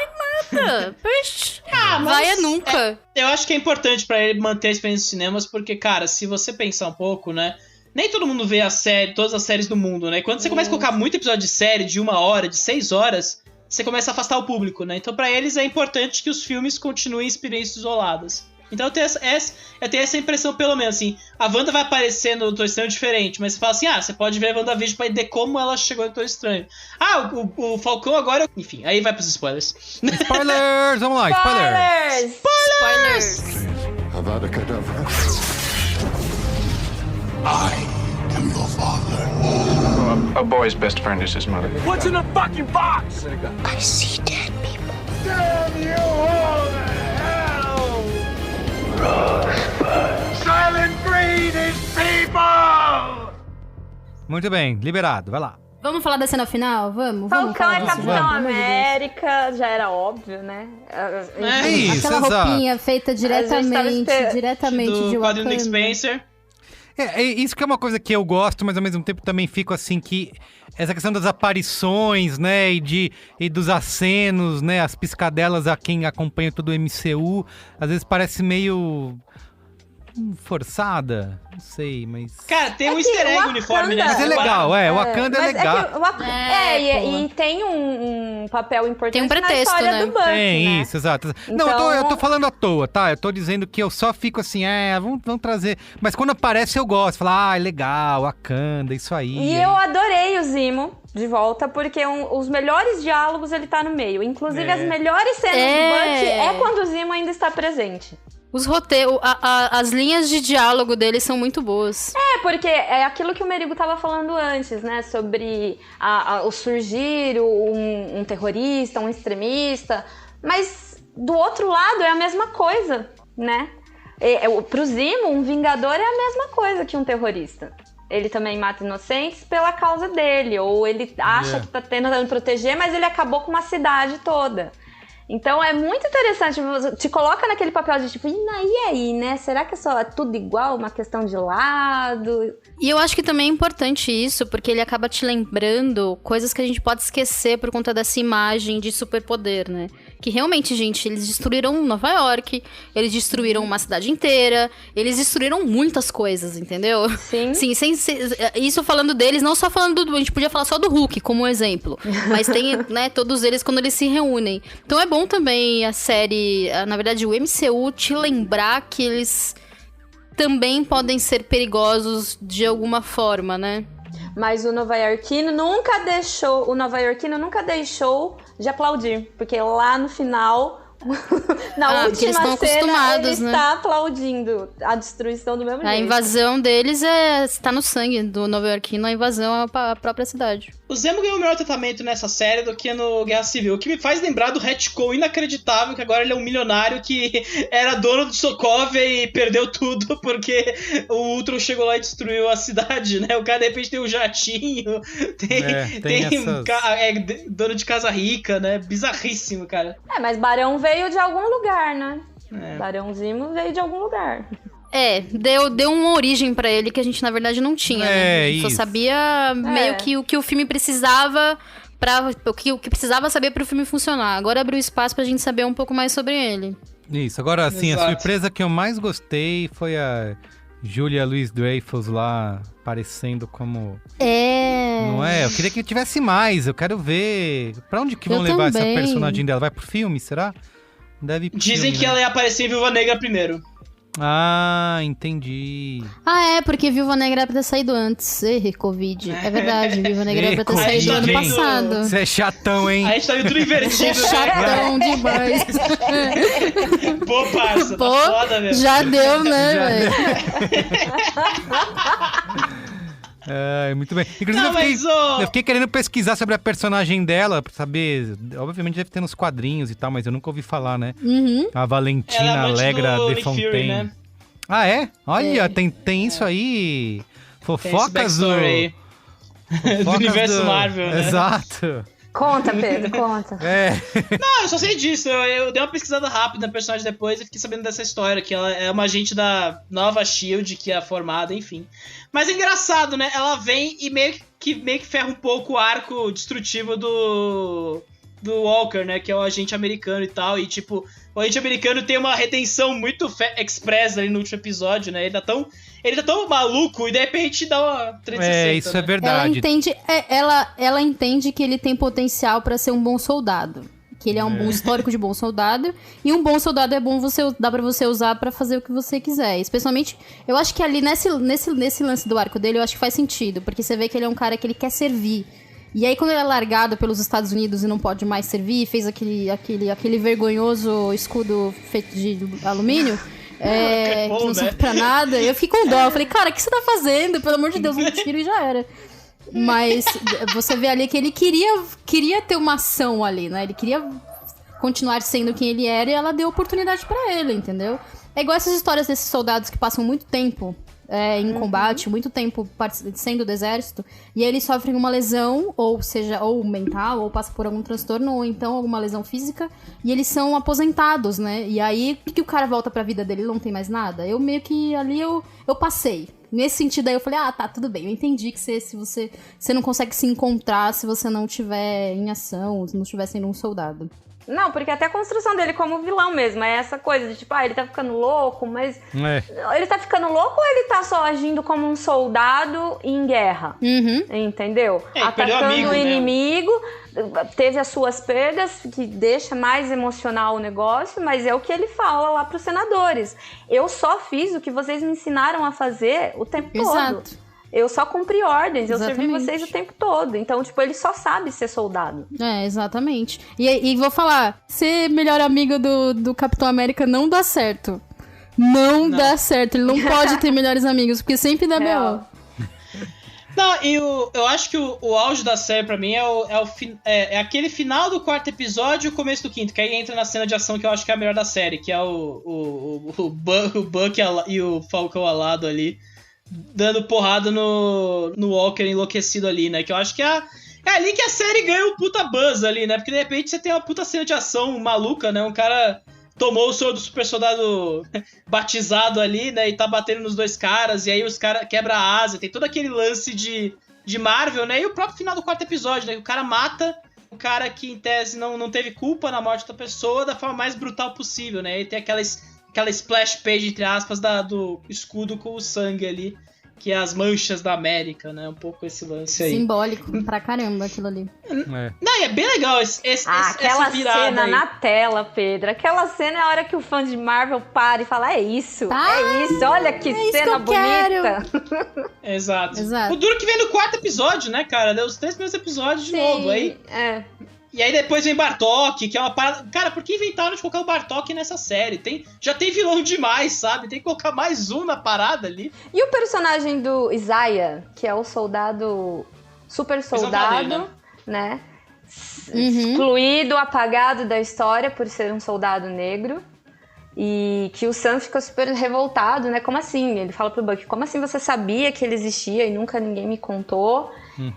nada. Puxa. Vai é nunca. Eu acho que é importante pra ele manter a experiência dos cinemas, porque, cara, se você pensar um pouco, né? Nem todo mundo vê a série, todas as séries do mundo, né? Quando você começa a colocar muito episódio de série, de 1 hora, de 6 horas, você começa a afastar o público, né? Então, pra eles é importante que os filmes continuem experiências isoladas. Então, eu tenho essa impressão, pelo menos, assim. A Wanda vai aparecer no Doutor Estranho diferente, mas você fala assim, você pode ver a WandaVision pra entender como ela chegou no Doutor Estranho. O Falcão agora... Enfim, aí vai pros spoilers. Spoilers! Vamos lá, spoilers! Spoilers! Avada Kedavra. I am your father. A boy's best friend is his mother. I see dead people. Damn you all to hell! Silent Breed is people! Muito bem, liberado, vai lá. Vamos falar da cena final? Vamos Falcão falar é disso. Capitão Vamos, pelo amor de Deus. América, já era óbvio, né? É isso, Aquela exato. roupinha feita diretamente de Do quadrinho do Nick Wakanda. Spencer. É isso que é uma coisa que eu gosto, mas ao mesmo tempo também fico assim que... Essa questão das aparições, né, e dos acenos, né, as piscadelas a quem acompanha todo o MCU, às vezes parece meio... forçada, não sei, mas... Cara, tem um que easter egg o no uniforme, né? Mas é legal, o Wakanda é mas legal. que e tem um papel importante Tem um pretexto, na história né? do Bucky, Tem, né? isso, exato. Então- Não, eu tô falando à toa, tá? Eu tô dizendo que eu só fico assim, vamos trazer... Mas quando aparece eu gosto, falar, legal, Wakanda, isso aí. E eu adorei o Zimo de volta, porque os melhores diálogos ele tá no meio. Inclusive, as melhores cenas do Bucky é quando o Zimo ainda está presente. Os roteiros, as linhas de diálogo deles são muito boas. Porque é aquilo que o Merigo tava falando antes, né? Sobre o surgir um terrorista, um extremista. Mas do outro lado é a mesma coisa, né? Pro Zimo, um vingador é a mesma coisa que um terrorista. Ele também mata inocentes pela causa dele. Ou ele acha que tá tentando proteger, mas ele acabou com uma cidade toda. Então é muito interessante, te coloca naquele papel de tipo, e aí, né? Será que é só tudo igual, uma questão de lado? E eu acho que também é importante isso, porque ele acaba te lembrando coisas que a gente pode esquecer por conta dessa imagem de superpoder, né? Que realmente, gente, eles destruíram Nova York, eles destruíram uma cidade inteira, eles destruíram muitas coisas, entendeu? Sim. Sim, isso falando deles, não só falando a gente podia falar só do Hulk como exemplo, mas tem, né, todos eles quando eles se reúnem. Então é bom também a série, na verdade o MCU, te lembrar que eles também podem ser perigosos de alguma forma, né? Mas o nova-iorquino nunca deixou de aplaudir, porque lá no final, na porque eles última estão cena, acostumados, ele né? está aplaudindo a destruição do mesmo jeito. A invasão deles está no sangue do nova-iorquino, a invasão à própria cidade. O Zemo ganhou o melhor tratamento nessa série do que no Guerra Civil, o que me faz lembrar do retcon inacreditável, que agora ele é um milionário que era dono de Sokovia e perdeu tudo porque o Ultron chegou lá e destruiu a cidade, né? O cara, de repente, tem um jatinho, tem essas... dono de casa rica, né? Bizarríssimo, cara. Mas Barão veio de algum lugar, né? Barão Zimo veio de algum lugar. Deu uma origem pra ele que a gente, na verdade, não tinha, né? A gente só sabia meio que o que o filme precisava o que precisava saber pro filme funcionar. Agora abriu espaço pra gente saber um pouco mais sobre ele. Isso, agora sim, Exato. a surpresa que eu mais gostei foi a Julia Louis-Dreyfus lá aparecendo como... Não é? Eu queria que tivesse mais, eu quero ver... Pra onde que vão levar essa personagem dela? Vai pro filme, será? Deve ir pro Dizem filme, que né? ela ia aparecer em Viúva Negra primeiro. Ah, entendi. Porque Viúva Negra era pra ter saído antes. Covid. É verdade, Viúva Negra era pra ter Covid. saído ano Tá vendo? passado. Você é chatão, hein? A gente tá vendo tudo invertido, né? Chatão demais. Pô, parça, Pô, tá foda, velho. já deu, né, velho? Muito bem. Inclusive, Não, eu fiquei querendo pesquisar sobre a personagem dela, pra saber... Obviamente deve ter nos quadrinhos e tal, mas eu nunca ouvi falar, né? Uhum. A Ela é Valentina amante Allegra do de Nick Fontaine. Fury, né? Ah, é? Olha, tem isso aí. Tem esse Fofocas do... backstory aí. do universo Marvel, né? Exato. Conta, Pedro, conta. Não, eu só sei disso. Eu dei uma pesquisada rápida na personagem depois e fiquei sabendo dessa história, que ela é uma agente da nova SHIELD, que é formada, enfim. Mas é engraçado, né? Ela vem e meio que ferra um pouco o arco destrutivo do Walker, né? Que é o agente americano e tal. E, tipo, o agente americano tem uma redenção muito express ali no último episódio, né? Ele tá tão maluco e de repente dá uma 360, isso né? é verdade. Ela entende que ele tem potencial pra ser um bom soldado. Que ele é um bom histórico de bom soldado. E um bom soldado é bom dá pra você usar pra fazer o que você quiser. Especialmente, eu acho que ali nesse lance do arco dele, eu acho que faz sentido. Porque você vê que ele é um cara que ele quer servir. E aí, quando ele é largado pelos Estados Unidos e não pode mais servir, fez aquele vergonhoso escudo feito de alumínio, que não serve pra nada, eu fiquei com dó. Eu falei, cara, o que você tá fazendo? Pelo amor de Deus, um tiro e já era. Mas você vê ali que ele queria ter uma ação ali, né? Ele queria continuar sendo quem ele era e ela deu oportunidade pra ele, entendeu? É igual essas histórias desses soldados que passam muito tempo em combate, muito tempo sendo do exército, e aí eles sofrem uma lesão, ou seja, ou mental, ou passa por algum transtorno, ou então alguma lesão física, e eles são aposentados, né? E aí, o que o cara volta pra vida dele? Ele não tem mais nada? Eu meio que ali, eu passei. Nesse sentido aí, eu falei, tá, tudo bem, eu entendi que você não consegue se encontrar se você não estiver em ação, se não estiver sendo um soldado. Não, porque até a construção dele como vilão mesmo, é essa coisa de tipo, ele tá ficando louco, mas... Ele tá ficando louco ou ele tá só agindo como um soldado em guerra? Entendeu? Atacando o inimigo, teve as suas perdas, que deixa mais emocional o negócio, mas é o que ele fala lá pros senadores. Eu só fiz o que vocês me ensinaram a fazer o tempo todo. Eu só cumpri ordens, eu servi vocês o tempo todo. Então, tipo, ele só sabe ser soldado. Exatamente. E vou falar, ser melhor amigo do Capitão América não dá certo. Não dá certo. Ele não pode ter melhores amigos, porque sempre dá B.O. Não, e eu acho que o auge da série pra mim é aquele final do 4º episódio e o começo do 5º, que aí entra na cena de ação que eu acho que é a melhor da série, que é o Buck e o Falcão alado ali, dando porrada no Walker enlouquecido ali, né? Que eu acho que é ali que a série ganha um puta buzz ali, né? Porque de repente você tem uma puta cena de ação maluca, né? Um cara tomou o soro do super soldado batizado ali, né? E tá batendo nos dois caras, e aí os caras quebram a asa. Tem todo aquele lance de Marvel, né? E o próprio final do 4º episódio, né? Que o cara mata o cara que, em tese, não teve culpa na morte da pessoa da forma mais brutal possível, né? E tem aquela splash page, entre aspas, do escudo com o sangue ali, que é as manchas da América, né? Um pouco esse lance aí. Simbólico pra caramba aquilo ali. Não, e é bem legal aquela essa virada cena aí. na tela, Pedro. Aquela cena é a hora que o fã de Marvel para e fala, é isso, olha que cena bonita. Exato. O duro que vem no 4º episódio, né, cara? Deu os 3 primeiros episódios de novo. Aí, e aí depois vem Bartok, que é uma parada... Cara, por que inventaram de colocar o Bartok nessa série? Já tem vilão demais, sabe? Tem que colocar mais um na parada ali. E o personagem do Isaiah, que é o soldado... Super soldado, né? Excluído, apagado da história por ser um soldado negro. E que o Sam fica super revoltado, né? Como assim? Ele fala pro Buck, como assim você sabia que ele existia e nunca ninguém me contou?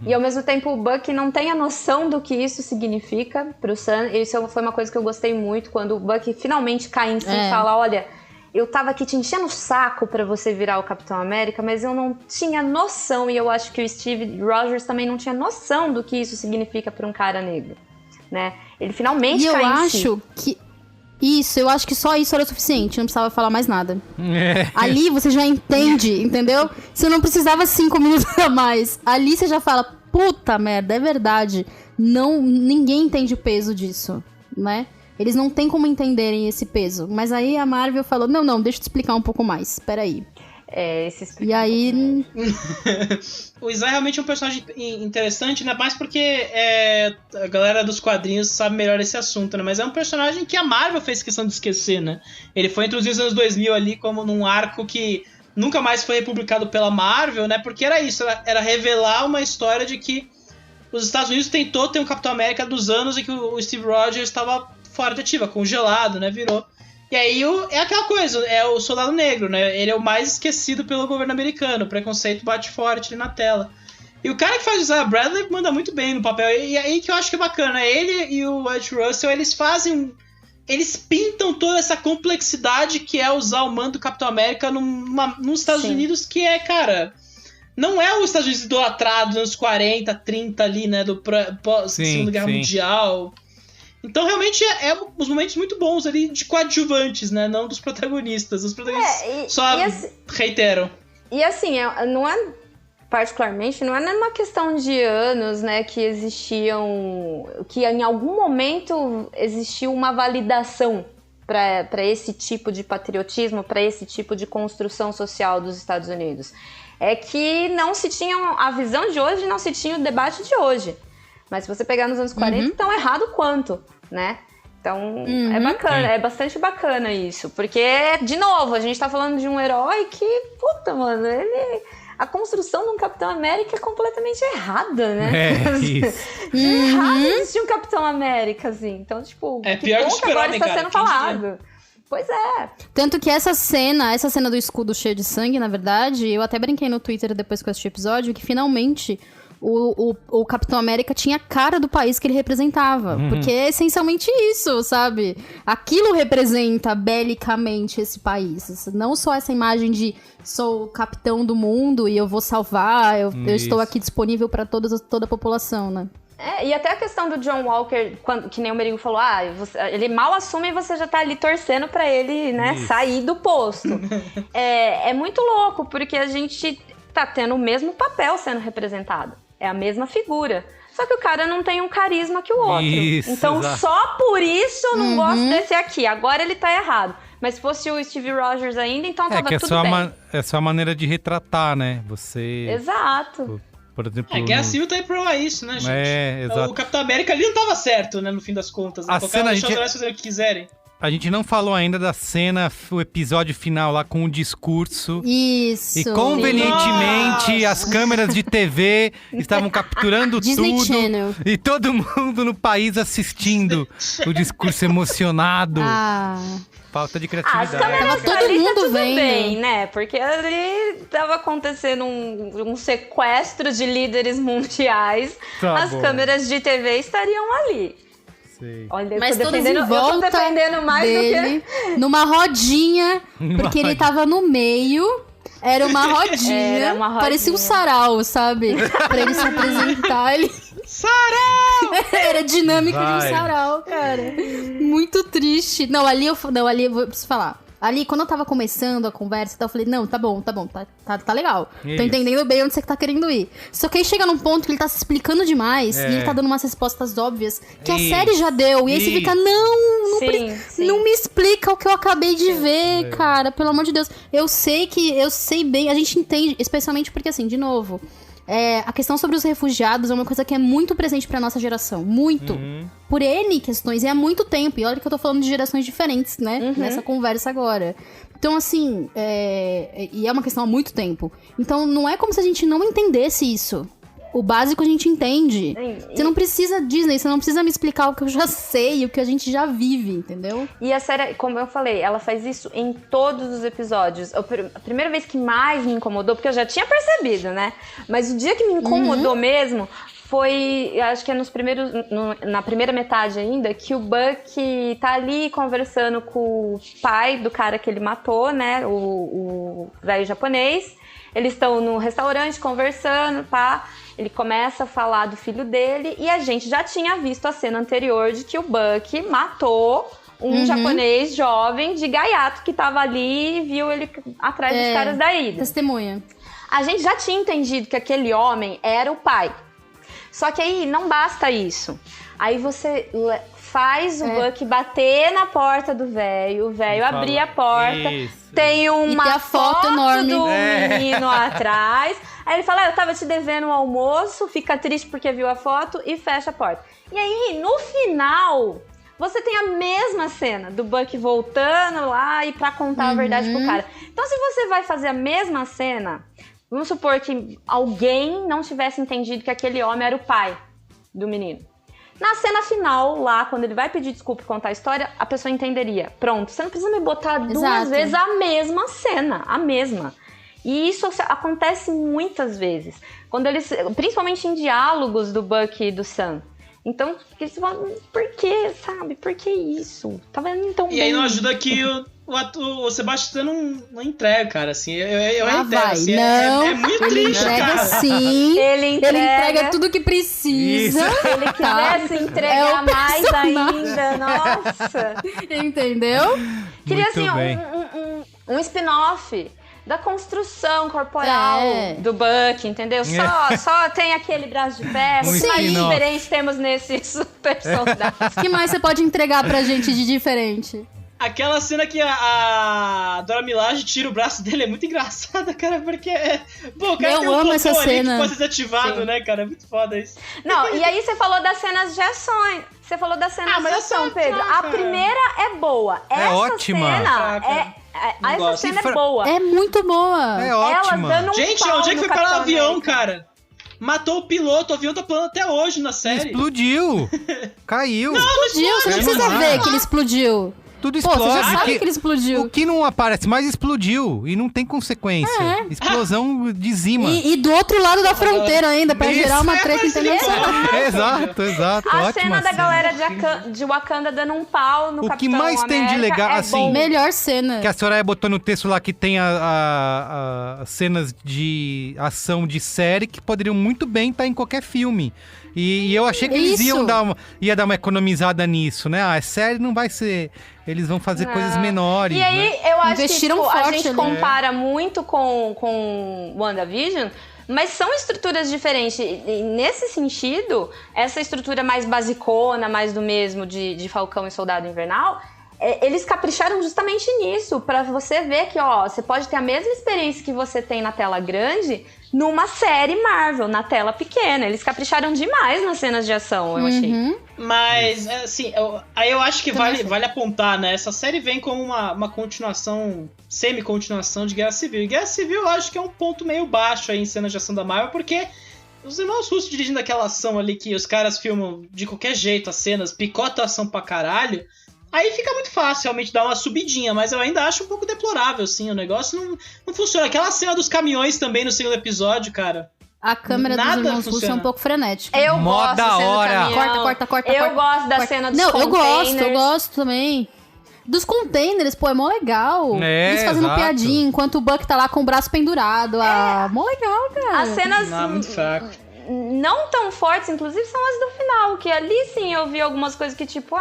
E ao mesmo tempo o Buck não tem a noção do que isso significa pro Sam. Isso foi uma coisa que eu gostei muito, quando o Buck finalmente cai em si e fala, olha, eu tava aqui te enchendo o saco pra você virar o Capitão América, mas eu não tinha noção, e eu acho que o Steve Rogers também não tinha noção do que isso significa pra um cara negro, né? Ele finalmente cai em si. Eu acho que só isso era o suficiente, não precisava falar mais nada. Ali você já entende, entendeu? Você não precisava 5 minutos a mais. Ali você já fala, puta merda, é verdade. Ninguém entende o peso disso, né? Eles não têm como entenderem esse peso. Mas aí a Marvel falou, não, deixa eu te explicar um pouco mais, peraí. E aí... O Isaiah realmente é um personagem interessante, né? Mais porque a galera dos quadrinhos sabe melhor esse assunto, né? Mas é um personagem que a Marvel fez questão de esquecer, né? Ele foi introduzido nos anos 2000 ali como num arco que nunca mais foi republicado pela Marvel, né? Porque era isso, era revelar uma história de que os Estados Unidos tentou ter um Capitão América dos anos em que o Steve Rogers estava fora de ativa, congelado, né? Virou... E aí é aquela coisa, é o soldado negro, né? Ele é o mais esquecido pelo governo americano, o preconceito bate forte ali na tela. E o cara que faz o Isaiah Bradley manda muito bem no papel. E aí que eu acho que é bacana. Ele e o Ed Russell, eles pintam toda essa complexidade que é usar o manto do Capitão América nos Estados Unidos, que é, cara... Não é os Estados Unidos idolatrados nos 40, 30 ali, né? Do Segunda Guerra Mundial. Então, realmente, é uns momentos muito bons ali de coadjuvantes, né? Não dos protagonistas. Os protagonistas reiteram. E assim, não é... Particularmente, não é uma questão de anos, né, que em algum momento existiu uma validação para esse tipo de patriotismo, para esse tipo de construção social dos Estados Unidos. É que não se tinha a visão de hoje, não se tinha o debate de hoje. Mas se você pegar nos anos 40, tão errado quanto, né? Então, é bacana, é bastante bacana isso. Porque, de novo, a gente tá falando de um herói que, puta, mano, a construção de um Capitão América é completamente errada, né? Isso. Errado existir um Capitão América, assim. Então, tipo, é pior que o agora está sendo falado. Pois é. Tanto que essa cena do escudo cheio de sangue, na verdade, eu até brinquei no Twitter depois que eu assisti o episódio, que finalmente o Capitão América tinha a cara do país que ele representava. Porque é essencialmente isso, sabe? Aquilo representa belicamente esse país. Não só essa imagem de sou o capitão do mundo e eu vou salvar, eu estou aqui disponível para toda a população, né? E até a questão do John Walker, que nem o Merigo falou, ele mal assume e você já tá ali torcendo pra ele, né, sair do posto. É muito louco, porque a gente tá tendo o mesmo papel sendo representado. É a mesma figura. Só que o cara não tem um carisma que o outro. Então, só por isso eu não gosto desse aqui. Agora ele tá errado. Mas se fosse o Steve Rogers ainda, então tava tudo bem. É só a maneira de retratar, né? Você... Exato. Por exemplo, Guerra Civil tá aí pra isso, né, gente? Exato. O Capitão América ali não tava certo, né, no fim das contas. Né? A cena, deixar os heróis fazerem o que quiserem. A gente não falou ainda da cena, o episódio final lá com o discurso. Isso. E convenientemente as câmeras de TV estavam capturando Disney tudo. Channel. E todo mundo no país assistindo o discurso emocionado. Falta de criatividade. As câmeras todo ali mundo tá tudo vendo. bem, né? Porque ali tava acontecendo um sequestro de líderes mundiais. As câmeras de TV estariam ali. Sei. Olha, Mas todos em eu tô volta defendendo mais dele, do que... numa rodinha, porque ele tava no meio. Era uma rodinha. Parecia um sarau, sabe? Pra ele se apresentar. Sarau! Era dinâmico de um sarau, cara. Muito triste. Não, ali eu preciso falar. Ali, quando eu tava começando a conversa, eu falei, não, tá bom, tá legal. Isso. Tô entendendo bem onde você tá querendo ir. Só que aí chega num ponto que ele tá se explicando demais e ele tá dando umas respostas óbvias que a série já deu. E aí você fica, não me explica o que eu acabei de ver, cara. Pelo amor de Deus. Eu sei bem, a gente entende, especialmente porque, assim, de novo... a questão sobre os refugiados é uma coisa que é muito presente pra nossa geração. Muito. Por N questões. E há muito tempo. E olha que eu tô falando de gerações diferentes, né? Nessa conversa agora. Então, assim... E é uma questão há muito tempo. Então, não é como se a gente não entendesse isso. O básico a gente entende. Você não precisa, Disney, você não precisa me explicar o que eu já sei, o que a gente já vive, entendeu? E a série, como eu falei, ela faz isso em todos os episódios. A primeira vez que mais me incomodou, porque eu já tinha percebido, né? Mas o dia que me incomodou mesmo foi, acho que é na primeira metade ainda, que o Bucky tá ali conversando com o pai do cara que ele matou, né? O velho japonês. Eles estão no restaurante conversando, pá. Ele começa a falar do filho dele e a gente já tinha visto a cena anterior de que o Bucky matou um japonês jovem de gaiato que tava ali e viu ele atrás dos caras da ilha. Testemunha. A gente já tinha entendido que aquele homem era o pai. Só que aí não basta isso. Aí você faz o Bucky bater na porta do velho, o velho abrir a porta, tem uma foto enorme do menino atrás. Aí ele fala, eu tava te devendo um almoço, fica triste porque viu a foto e fecha a porta. E aí, no final, você tem a mesma cena do Bucky voltando lá e pra contar a verdade pro cara. Então, se você vai fazer a mesma cena, vamos supor que alguém não tivesse entendido que aquele homem era o pai do menino. Na cena final, lá, quando ele vai pedir desculpa e contar a história, a pessoa entenderia. Pronto, você não precisa me botar duas vezes a mesma cena, a mesma. E isso acontece muitas vezes. Quando eles, principalmente em diálogos do Buck e do Sam. Então, eles falam, por que, sabe? Por que isso? Tava indo tão bem. E aí não ajuda que o Sebastian não entrega, cara, assim, eu entendo, assim, não, é muito ele triste, entrega cara. Sim, Ele entrega tudo que precisa. Se ele quisesse entregar mais ainda, nossa. Entendeu? Queria, Muito assim, bem. um spin-off da construção corporal do Buck, entendeu? Só tem aquele braço de ferro. Um Que mais spin-off. diferente temos nesse super soldado? O que mais você pode entregar pra gente de diferente? Aquela cena que a Dora Milaje tira o braço dele é muito engraçada, cara, porque pô, o cara Eu tem um amo botão essa ali cena. que pode ser desativado, Sim. né, cara? É muito foda isso. Não, e aí você falou das cenas de ações. Você falou das cenas de mas ação, essa- Pedro. A cara. primeira é boa. Essa ótima. cena Não essa gosto. cena é boa. É muito boa. É Ela ótima. dando um Gente, pau onde é que no foi parar o Capitão avião, América. cara? Matou o piloto, o avião tá plano até hoje na série. Explodiu. Caiu. Explodiu, você não É, precisa não. ver que ele explodiu. Tudo Pô, explode. você já sabe o que ele explodiu. O que não aparece mais explodiu e não tem consequência. Explosão dizima. E do outro lado da fronteira ainda, pra Isso. gerar uma treta internacional. Exato. A Ótima cena da galera de Wakanda dando um pau no O que Capitão mais tem de América legal, é assim, bom. Melhor cena. Que a Soraya botou no texto lá que tem as cenas de ação de série que poderiam muito bem estar em qualquer filme. E eu achei que eles Isso. iam dar uma economizada nisso, né? A série não vai ser... Eles vão fazer coisas menores, E aí, né? eu acho Investiram que tipo, a forte gente ali. compara muito com WandaVision, mas são estruturas diferentes. E nesse sentido, essa estrutura mais basicona, mais do mesmo de Falcão e Soldado Invernal, eles capricharam justamente nisso, pra você ver que, ó, você pode ter a mesma experiência que você tem na tela grande numa série Marvel, na tela pequena. Eles capricharam demais nas cenas de ação, eu achei. Mas, assim, aí eu acho que vale apontar, né? Essa série vem como uma continuação, semi-continuação de Guerra Civil. E Guerra Civil eu acho que é um ponto meio baixo aí em cenas de ação da Marvel, porque os irmãos russos dirigindo aquela ação ali que os caras filmam de qualquer jeito as cenas, picotam a ação pra caralho. Aí fica muito fácil realmente dar uma subidinha, mas eu ainda acho um pouco deplorável, assim, o negócio não funciona. Aquela cena dos caminhões também no segundo episódio, cara. A câmera dos Nada irmãos russos é funciona. um pouco frenética. Eu Mó gosto da da cena hora. do caminhão. Corta. Eu gosto da cena dos Não, containers. eu gosto também. Dos containers, pô, é mó legal. É, Eles fazendo exato. piadinha enquanto o Buck tá lá com o braço pendurado. Mó legal, cara. As cenas Não, muito fraco. não tão fortes, inclusive, são as do final, que ali sim eu vi algumas coisas que tipo,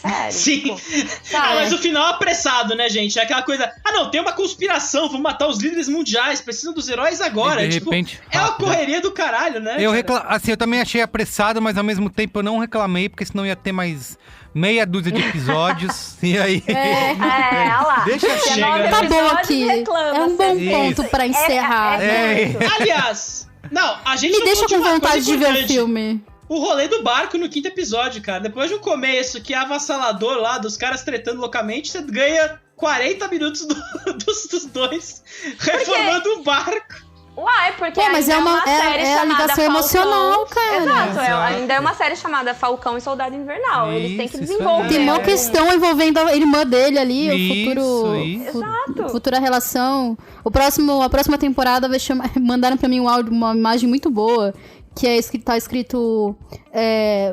sério. Sim. Tipo, sabe? Mas o final é apressado, né, gente? É aquela coisa, não, tem uma conspiração, vamos matar os líderes mundiais, precisam dos heróis agora. E de Tipo, repente, é uma rápido. correria do caralho, né? Eu, cara? assim, eu também achei apressado, mas ao mesmo tempo eu não reclamei, porque senão ia ter mais meia dúzia de episódios. E aí... olha lá. Deixa Você chega. nove Tá bom episódios e aqui. reclama, É um bom você- ponto pra encerrar. É. Aliás, não, a gente Me não deixa falou de com uma vontade coisa de ver o importante. filme. O rolê do barco no quinto episódio, cara. Depois de um começo que é avassalador lá, dos caras tretando loucamente, você ganha 40 minutos dos dois reformando um barco. Uai, porque Pô, mas ainda é uma série a chamada ligação Falcão. emocional, cara. Exato, Exato. ainda é uma série chamada Falcão e Soldado Invernal. Eles têm que Isso desenvolver. Tem mó um- questão envolvendo a irmã dele ali, o Isso, futuro. isso. Exato. Futura relação. A próxima temporada vai chamar. Mandaram pra mim um áudio, uma imagem muito boa. Que tá escrito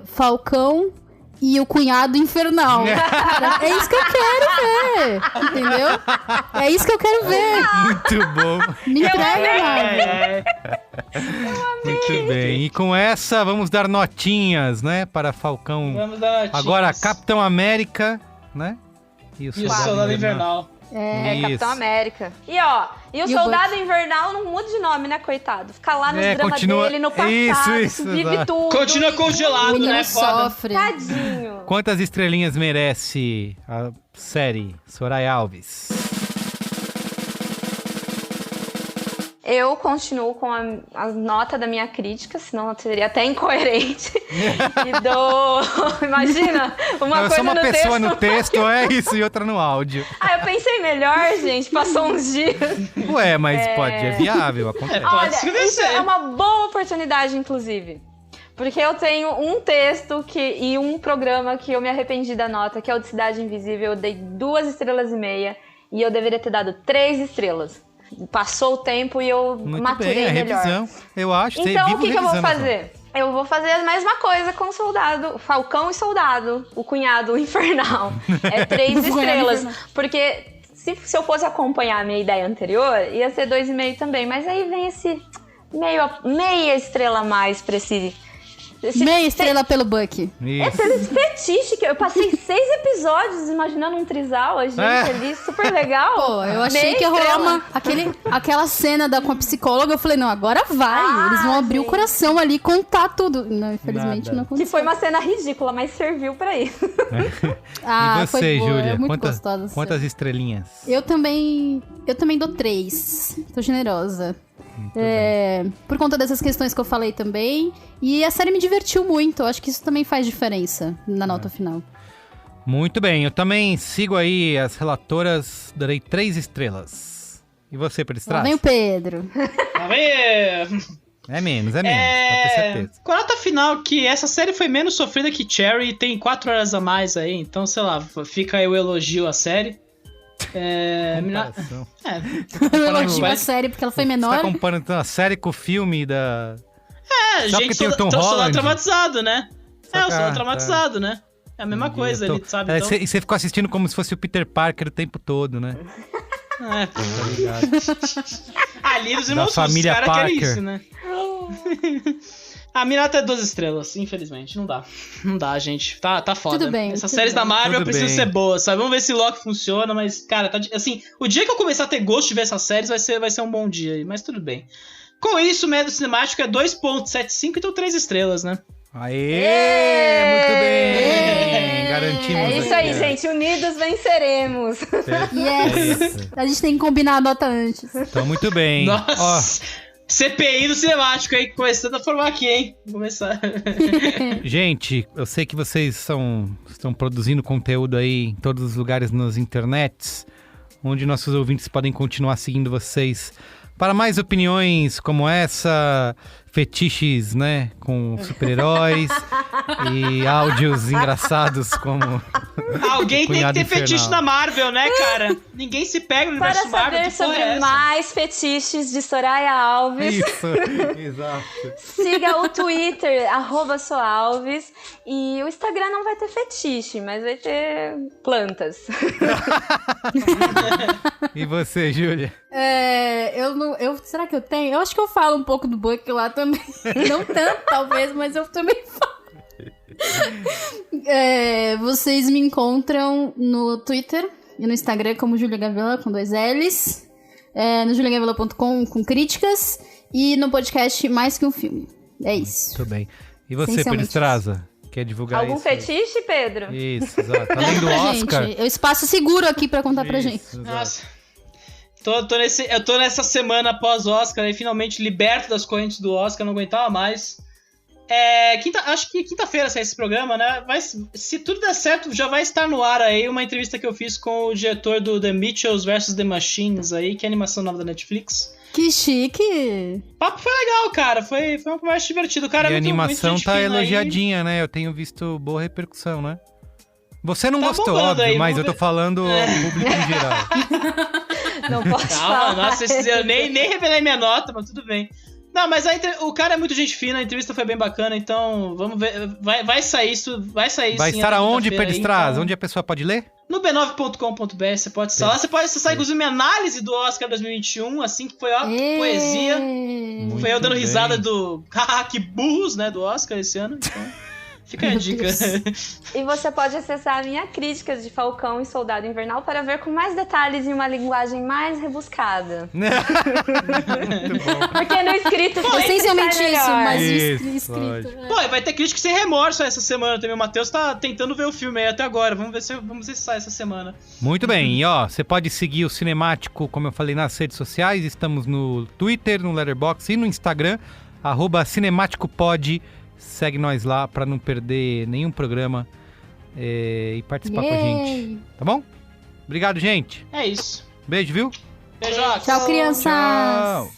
Falcão e o cunhado infernal. É isso que eu quero ver. Entendeu? É isso que eu quero ver. Muito bom. Me entrega, Marvel. É, Muito bem. E com essa, vamos dar notinhas, né? Para Falcão. vamos dar notinhas. Agora, Capitão América, né? E o Soldado Invernal. É, Isso. Capitão América. E o E o Soldado Invernal não muda de nome, né, coitado? Fica lá nos dramas continua- dele, no passado, Isso, vive exato. tudo. Continua O congelado, menino né? Foda. sofre. Tadinho. Quantas estrelinhas merece a série Soraya Alves? Eu continuo com a nota da minha crítica, senão seria até incoerente. E dou... Imagina, uma Não, eu coisa sou uma no pessoa texto... no texto, é isso, e outra no áudio. Eu pensei melhor, gente. Passou uns dias. Ué, mas é viável, acontece. Pode Olha, escrever isso isso aí. é uma boa oportunidade, inclusive. Porque eu tenho um texto e um programa que eu me arrependi da nota, que é o de Cidade Invisível. Eu dei 2,5 estrelas e eu deveria ter dado 3 estrelas. Passou o tempo e eu Muito maturei bem, a melhor. revisão. Eu acho. você Então, vive o que eu vou revisando, fazer? Eu vou fazer a mesma coisa com o Soldado, Falcão e Soldado, o cunhado infernal. É 3 estrelas. Porque se eu fosse acompanhar a minha ideia anterior, ia ser 2,5 também. Mas aí vem esse meia estrela a mais pra esse Meia estrela pelo Bucky. Isso. pelo esse fetiche que eu passei 6 episódios imaginando um trisal, a gente ali, super legal. Pô, eu achei Meia que ia rolar estrela. aquela cena com a psicóloga. Eu falei, não, agora vai. Eles vão abrir o coração ali e contar tudo. Não, infelizmente Nada. não aconteceu. Que foi uma cena ridícula, mas serviu pra isso. E foi você, boa, Júlia? é muito gostosa. Quantas estrelinhas? Eu também dou 3. Tô generosa. Por conta dessas questões que eu falei também. E a série me divertiu muito. Eu acho que isso também faz diferença na nota final. Muito bem, eu também sigo aí as relatoras, darei 3 estrelas. E você, Pedro Lá Estrada? vem o Pedro. Tá vendo? É menos, pode ter certeza. Com a nota final, que essa série foi menos sofrida que Cherry e tem 4 horas a mais aí, então, sei lá, fica aí o elogio à série. Comparação. Eu elogio a série porque ela foi Você menor. tá comparando então, a série com o filme da... Só gente, porque tem o Tom soldado Holland? traumatizado, né? O Saca, soldado traumatizado, né? É a mesma coisa ali, sabe? Então... E você ficou assistindo como se fosse o Peter Parker o tempo todo, né? Tá ligado? Ali os irmãos Da família os caras querem Parker. isso, né? A minha nota é 2 estrelas, infelizmente. Não dá. Não dá, gente. Tá foda. Tudo bem, Essas tudo séries bem. da Marvel Tudo precisam bem. ser boas, sabe? Vamos ver se Loki funciona, mas, cara, assim, o dia que eu começar a ter gosto de ver essas séries vai ser um bom dia aí, mas tudo bem. Com isso, o médio cinemático é 2.75, então 3 estrelas, né? Aê! Muito bem! Garantimos É isso aqui, aí, gente. Unidos venceremos. Yes! A gente tem que combinar a nota antes. Então, muito bem. Nossa! CPI do cinemático aí, começando a formar aqui, hein? Vou começar. Gente, eu sei que vocês estão produzindo conteúdo aí em todos os lugares nas internets, onde nossos ouvintes podem continuar seguindo vocês para mais opiniões como essa, fetiches, né, com super-heróis e áudios engraçados como... Alguém tem que Cunhado ter fetiche infernal. na Marvel, né, cara? Ninguém se pega no Para universo Marvel. saber Que porra é sobre essa? mais fetiches de Soraya Alves, Isso, exato. siga o Twitter, @soalves. E o Instagram não vai ter fetiche, mas vai ter plantas. E você, Júlia? Será que eu tenho? Eu acho que eu falo um pouco do Bucky lá também. Não tanto, talvez, mas eu também falo. Vocês me encontram no Twitter e no Instagram como Julia Gavela, com 2 L's. No juliagavela.com com críticas. E no podcast Mais Que Um Filme. É isso. Tudo bem. E você, Pedro Essencialmente Estraza? Quer divulgar Algum isso? fetiche, Pedro? Isso, exato. Além do Oscar... Gente, é o espaço seguro aqui pra contar pra gente. Isso, exato. Nossa. Eu tô nessa semana pós-Oscar aí, finalmente liberto das correntes do Oscar, não aguentava mais. Acho que quinta-feira sai esse programa, né? Se tudo der certo, já vai estar no ar aí uma entrevista que eu fiz com o diretor do The Mitchells vs. The Machines aí, que é a animação nova da Netflix. Que chique! O papo foi legal, cara. Foi uma conversa divertida. O cara E é a muito animação gente tá fina aí. elogiadinha, né? Eu tenho visto boa repercussão, né? Você não Tá gostou, bombando óbvio, aí, mas eu vamos tô falando ao público em geral. Não posso Calma, falar. nossa, eu nem revelei minha nota, mas tudo bem. Não, mas o cara é muito gente fina, a entrevista foi bem bacana, então vamos ver. Vai sair isso, vai sair Vai sim estar na aonde, quinta-feira Pedro aí, Estraza? então- Onde a pessoa pode ler? No b9.com.br, você pode estar lá, você pode acessar inclusive minha análise do Oscar 2021, assim que foi, ó, poesia. Muito Foi eu dando bem. risada do haha, que burros, né, do Oscar esse ano, então fica a dica. E você pode acessar a minha crítica de Falcão e Soldado Invernal para ver com mais detalhes e uma linguagem mais rebuscada. Muito bom. Porque no escrito Essencialmente sai isso, melhor. mas Isso, o escrito. lógico. Pô, e vai ter crítica sem remorso essa semana também. O Matheus tá tentando ver o filme aí até agora. Vamos ver se sai essa semana. Muito bem, e ó, você pode seguir o Cinemático, como eu falei, nas redes sociais. Estamos no Twitter, no Letterboxd e no Instagram, @cinemáticopod. Segue nós lá pra não perder nenhum programa e participar com a gente. Tá bom? Obrigado, gente. É isso. Beijo, viu? Beijoca. Tchau, crianças! Tchau.